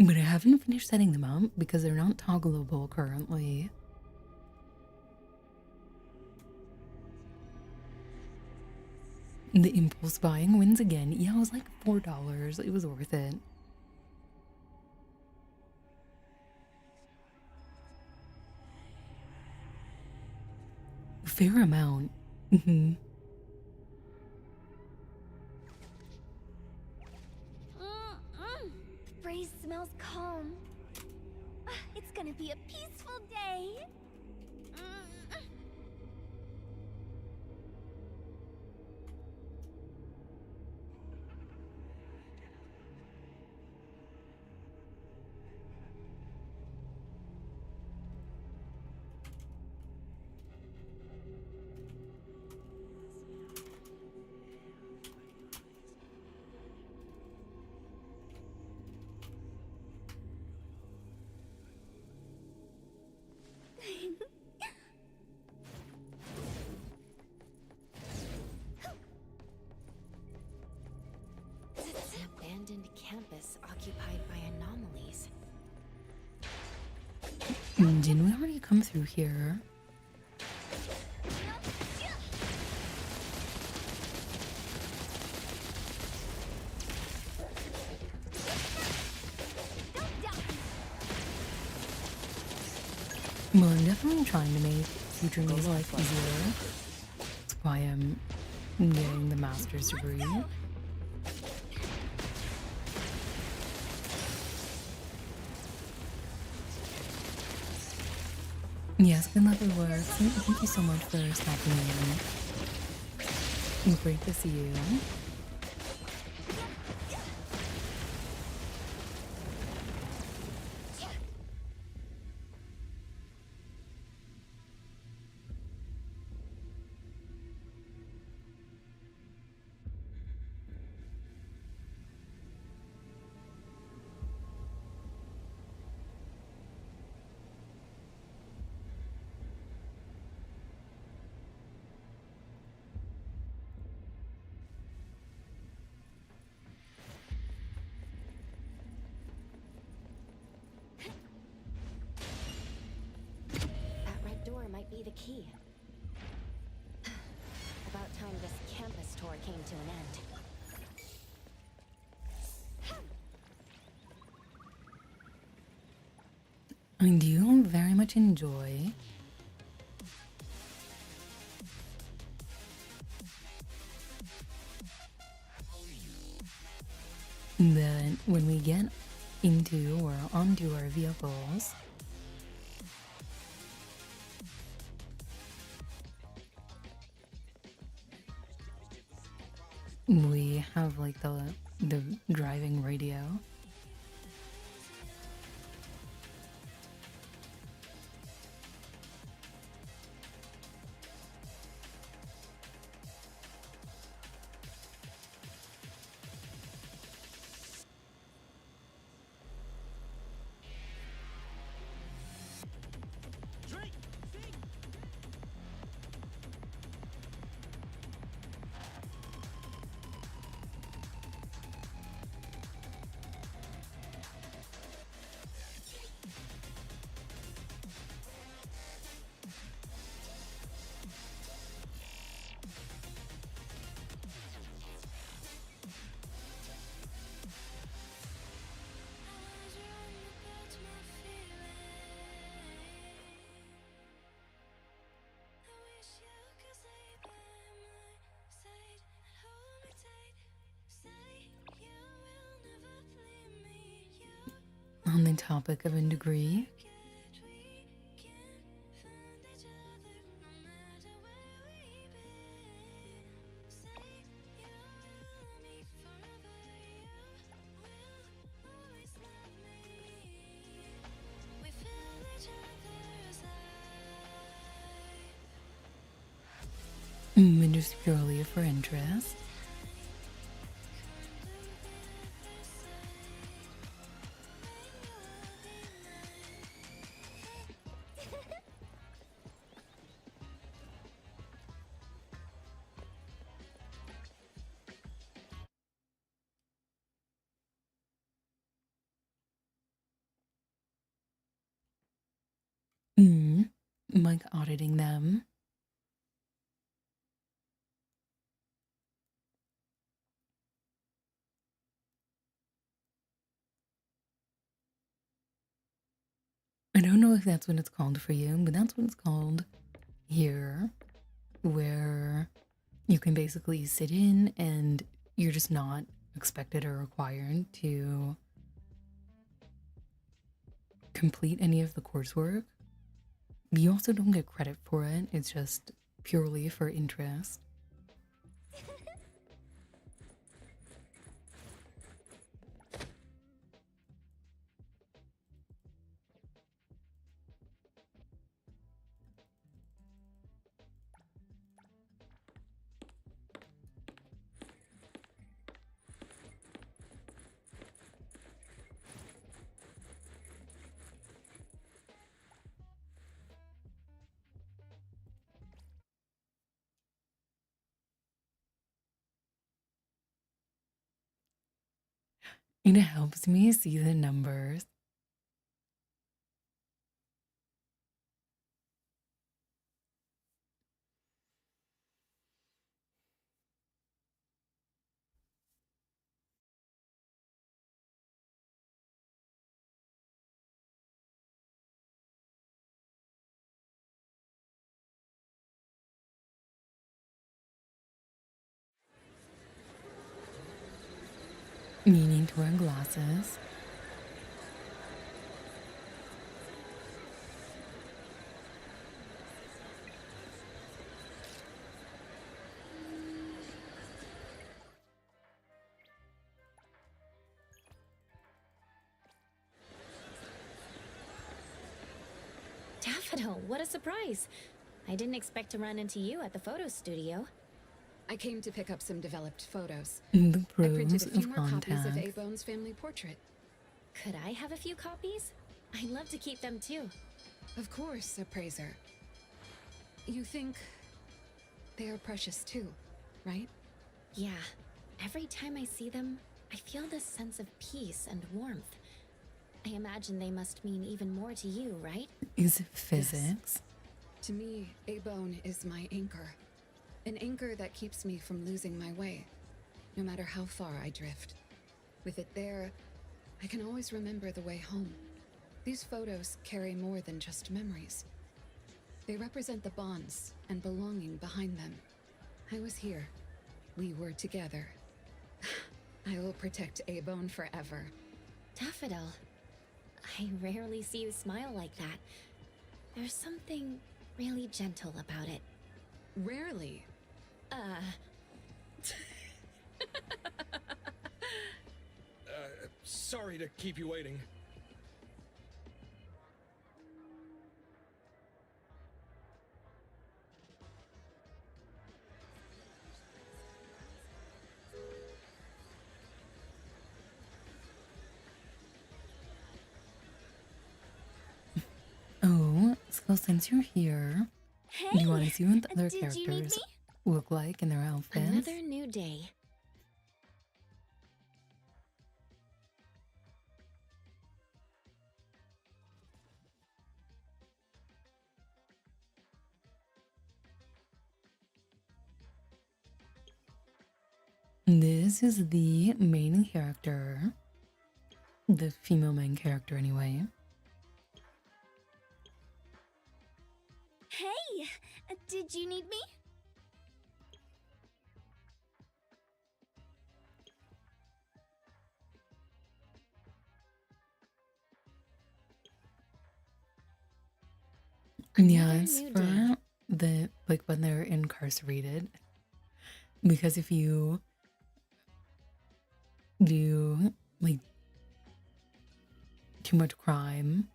But I haven't finished setting them up because they're not toggleable currently. The impulse buying wins again. Yeah, it was like $4. It was worth it. Fair amount. The breeze smells calm. It's gonna be a peaceful day. An abandoned campus occupied by anomalies. Didn't we already come through here? Well, I'm definitely trying to make future me's life easier. That's why I'm getting the master's degree. Yes, good luck at work. Thank you so much for stopping in. Great to see you. be the key. About time this campus tour came to an end. I do very much enjoy that when we get into or onto our vehicles, we have like the driving radio. On the topic of a degree, just purely for interest. Like auditing them. I don't know if that's what it's called for you, but that's what it's called here, where you can basically sit in and you're just not expected or required to complete any of the coursework. You also don't get credit for it, it's just purely for interest. It helps me see the numbers. Needing to wear glasses. Daffodil, what a surprise! I didn't expect to run into you at the photo studio. I came to pick up some developed photos. The I printed proofs a few of more copies of contact. A-Bone's family portrait. Could I have a few copies? I'd love to keep them too. Of course, Appraiser. You think they are precious too, right? Yeah. Every time I see them, I feel this sense of peace and warmth. I imagine they must mean even more to you, right? Is it physics? To me, a bone is my anchor. An anchor that keeps me from losing my way, no matter how far I drift. With it there, I can always remember the way home. These photos carry more than just memories. They represent the bonds and belonging behind them. I was here. We were together. I will protect A-Bone forever. Daffodil, I rarely see you smile like that. There's something really gentle about it. Rarely? Sorry to keep you waiting. Oh, so since you're here, do you want to see what the other did you need characters me? look like in their outfits? Another new day. This is the main character. The female main character, anyway. Hey! Did you need me? Yeah, Another it's new for day. the, like, when they're incarcerated. Because if you do, like, too much crime,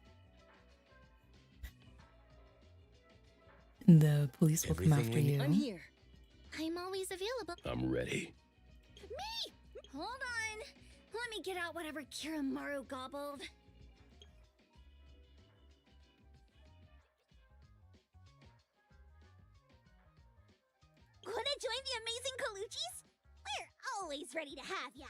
the police will come Everything after we need- you. I'm here. I'm always available. I'm ready. Me! Hold on. Let me get out whatever Kiramaru gobbled. Wanna join the amazing Coluchis? We're always ready to have ya.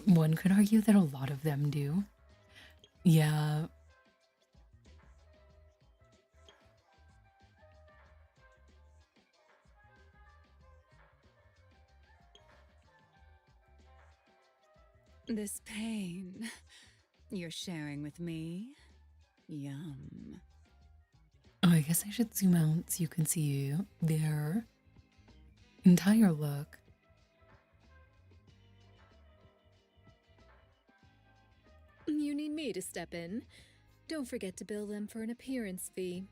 One could argue that a lot of them do. Yeah. This pain you're sharing with me? Yum. Oh, I guess I should zoom out so you can see their entire look. You need me to step in. Don't forget to bill them for an appearance fee.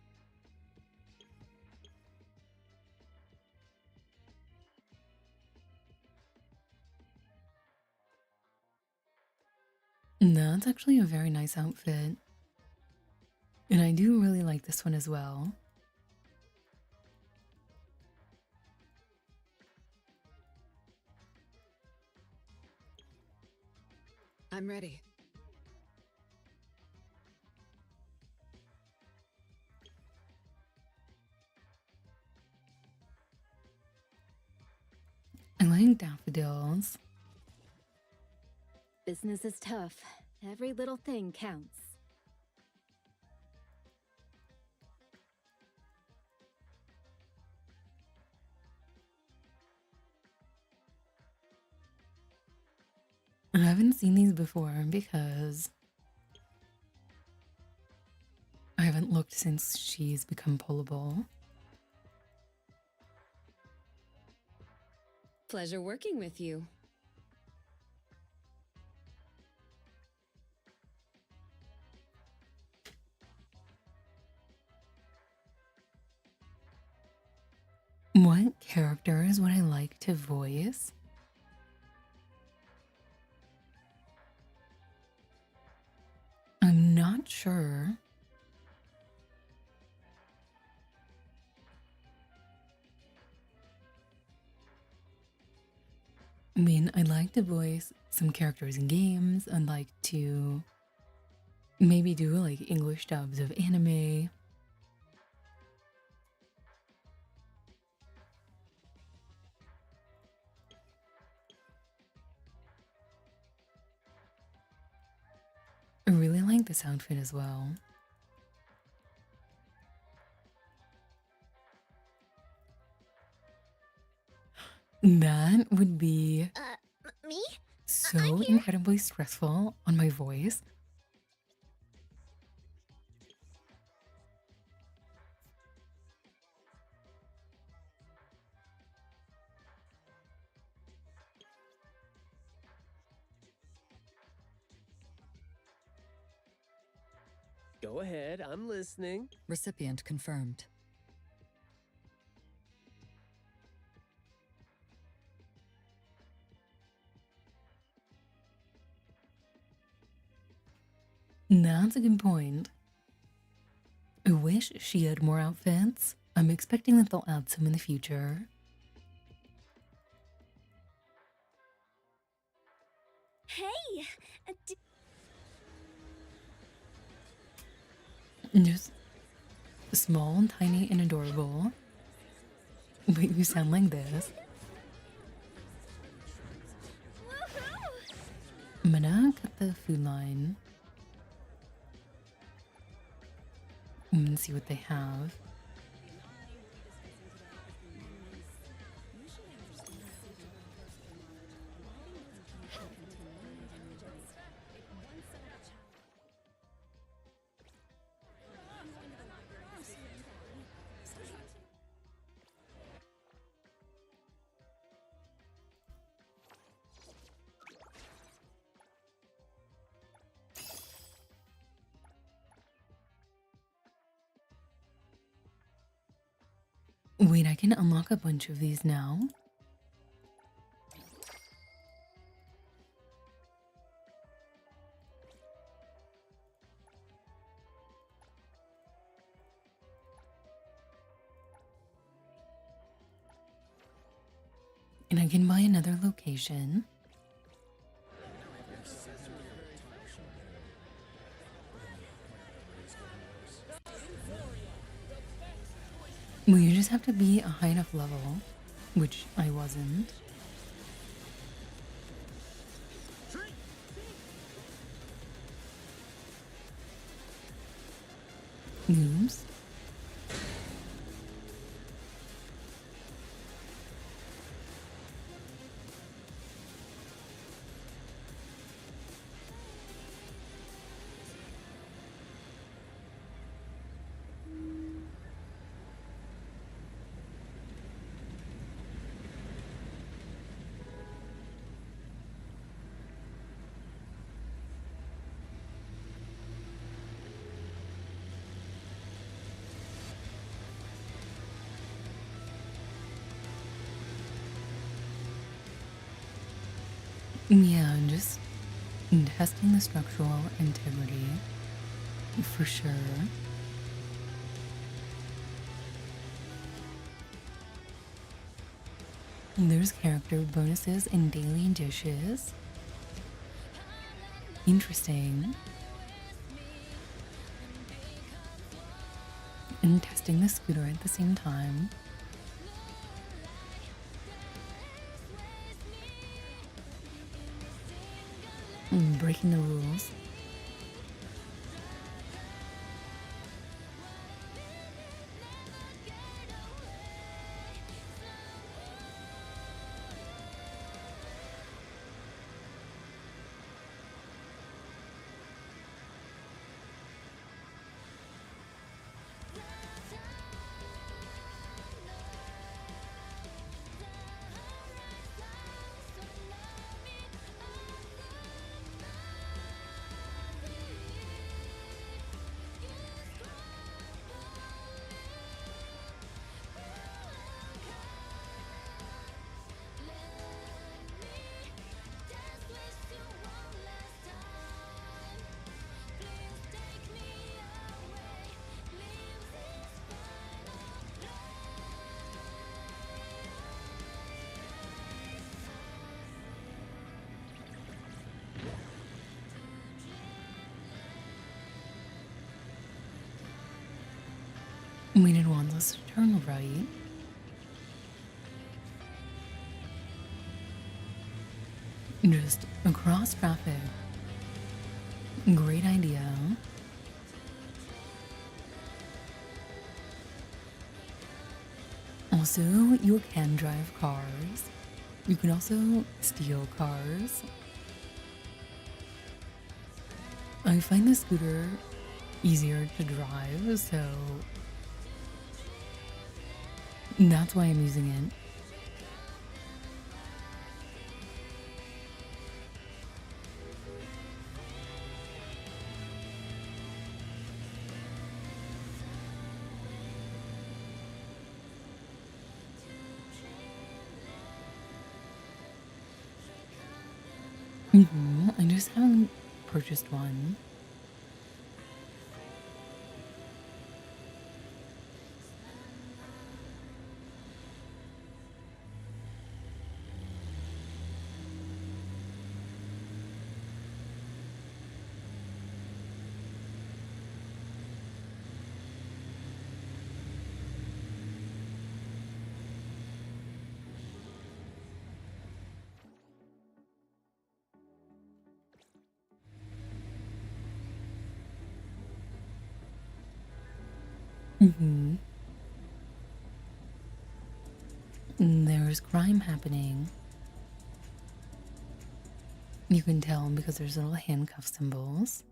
That's actually a very nice outfit. And I do really like this one as well. I'm ready. I like daffodils. Business is tough. Every little thing counts. I haven't seen these before because I haven't looked since she's become pullable. Pleasure working with you. What characters would I like to voice? I'm not sure. I mean, I'd like to voice some characters in games. I'd like to Maybe do like English dubs of anime. I really like this outfit as well. That would be Me? so incredibly stressful on my voice. Go ahead, I'm listening. Recipient confirmed. That's a good point. I wish she had more outfits. I'm expecting that they'll add some in the future. Hey! Just small and tiny and adorable. Wait, you sound like this. I'm gonna cut the food line. And see what they have. Wait, I can unlock a bunch of these now? And I can buy another location. Well, you just have to be a high enough level, which I wasn't. Oops. Yeah, just testing the structural integrity for sure. There's character bonuses and daily dishes. Interesting. And testing the scooter at the same time. Breaking the rules. We didn't want us to turn right. Just across traffic. Great idea. Also, you can drive cars. You can also steal cars. I find the scooter easier to drive, so that's why I'm using it. I just haven't purchased one. There's crime happening. You can tell because there's little handcuff symbols.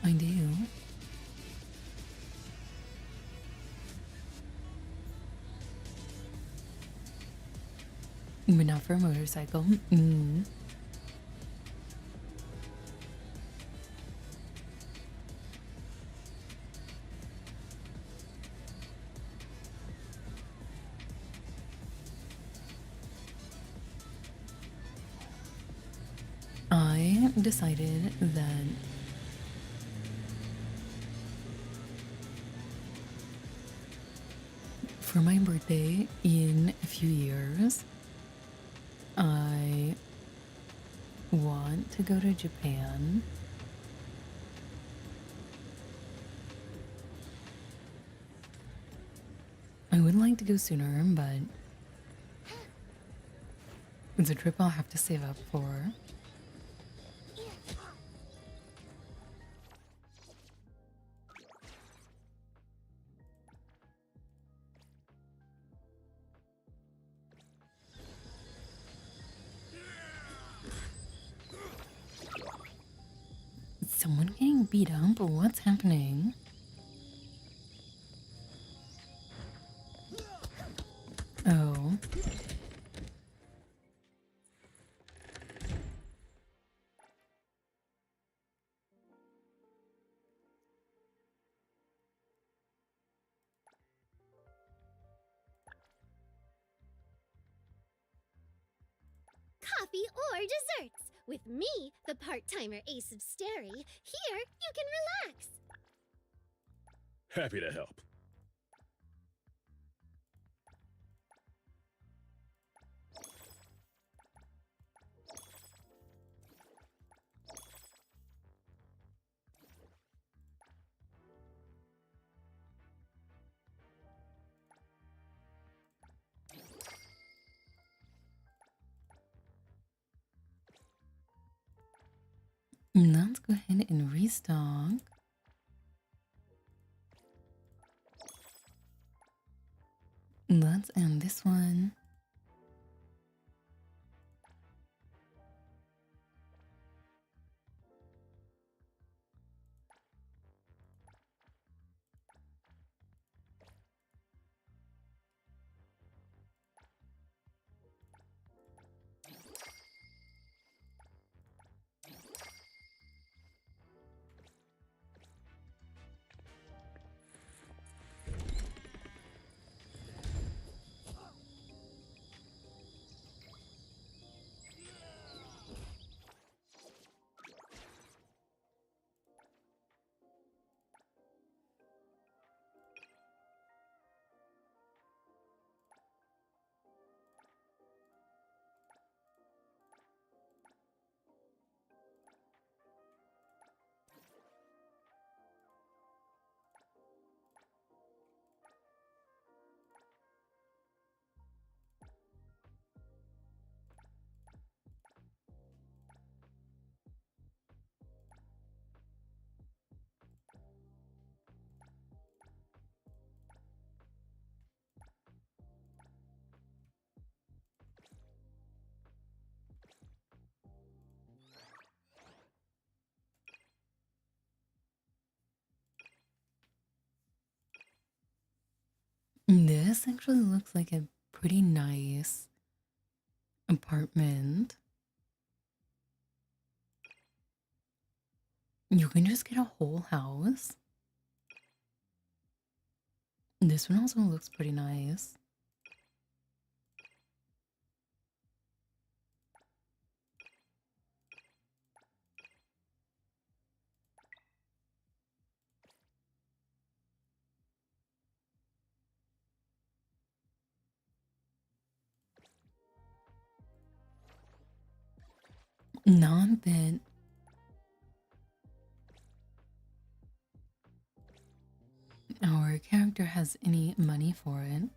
I do. But not for a motorcycle. I decided that for my birthday in a few years, I want to go to Japan. I would like to go sooner, but it's a trip I'll have to save up for. Is someone getting beat up or what's happening? Oh. Coffee or desserts. With me, the part-timer Ace of Stary, here you can relax. Happy to help. Let's go ahead and restock. Let's end this one. This actually looks like a pretty nice apartment. You can just get a whole house. This one also looks pretty nice. Not that our character has any money for it.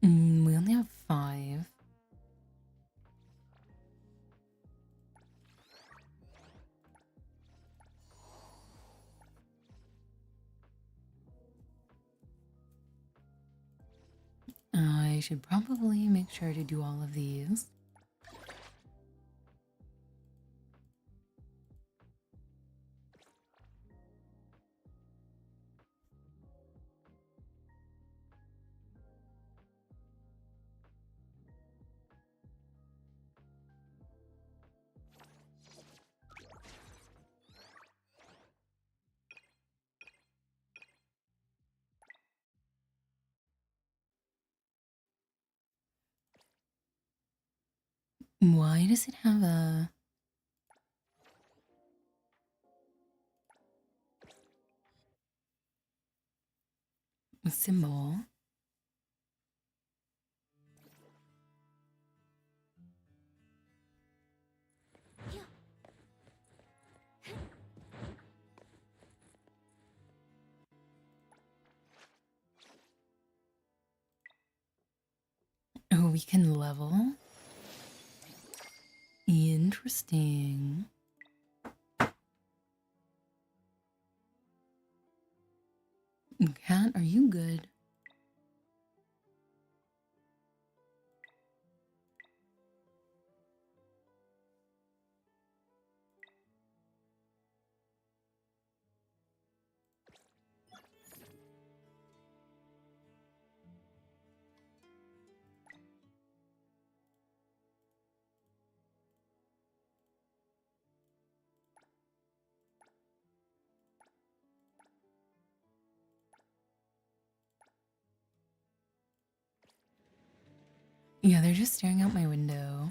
We only have 5. I should probably make sure to do all of these. Why does it have a symbol? Oh, we can level? Interesting. Cat, are you good? Yeah, they're just staring out my window.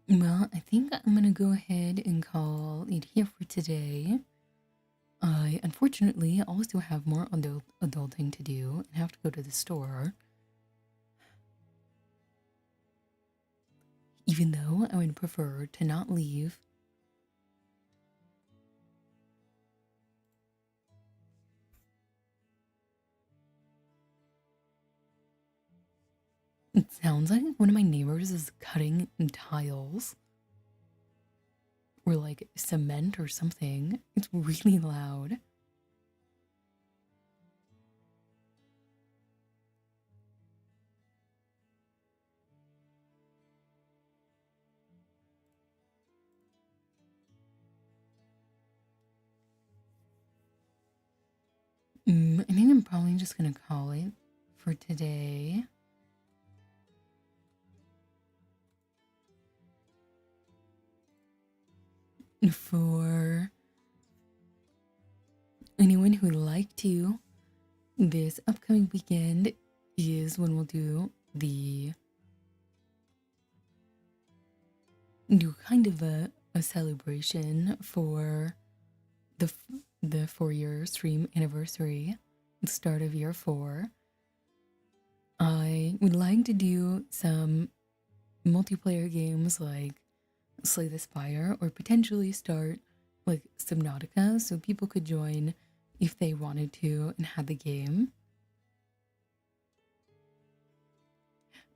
Well, I think I'm gonna go ahead and call it here for today. I unfortunately also have more adulting to do and have to go to the store. Even though I would prefer to not leave. It sounds like one of my neighbors is cutting tiles. Or like cement or something. It's really loud. I think I'm probably just gonna call it for today. for anyone who would like to, this upcoming weekend is when we'll do kind of a celebration for the 4-year stream anniversary, the start of year 4. I would like to do some multiplayer games like Slay the Spire, or potentially start like Subnautica so people could join if they wanted to and had the game.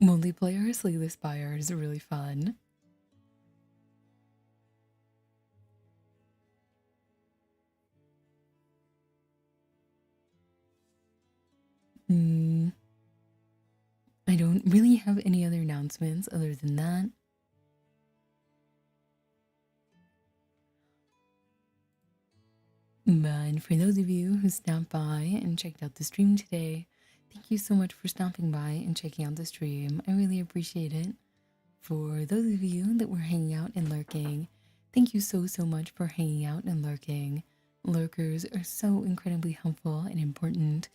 Multiplayer Slay the Spire is really fun. I don't really have any other announcements other than that. But for those of you who stopped by and checked out the stream today, thank you so much for stopping by and checking out the stream. I really appreciate it. For those of you that were hanging out and lurking, thank you so much for hanging out and lurking. Lurkers are so incredibly helpful and important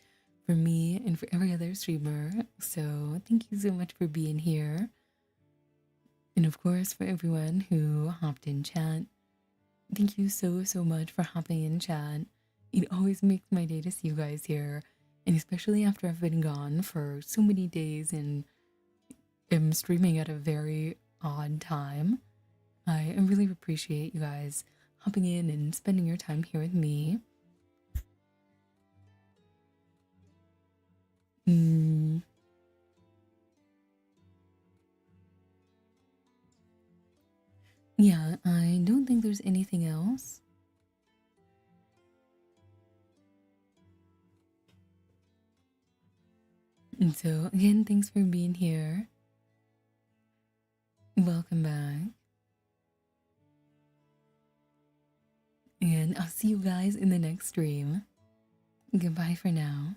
for me and for every other streamer, so thank you so much for being here. And of course, for everyone who hopped in chat, thank you so much for hopping in chat. It always makes my day to see you guys here, and especially after I've been gone for so many days and am streaming at a very odd time. I really appreciate you guys hopping in and spending your time here with me. Yeah, I don't think there's anything else. And so, again, thanks for being here. Welcome back. And I'll see you guys in the next stream. Goodbye for now.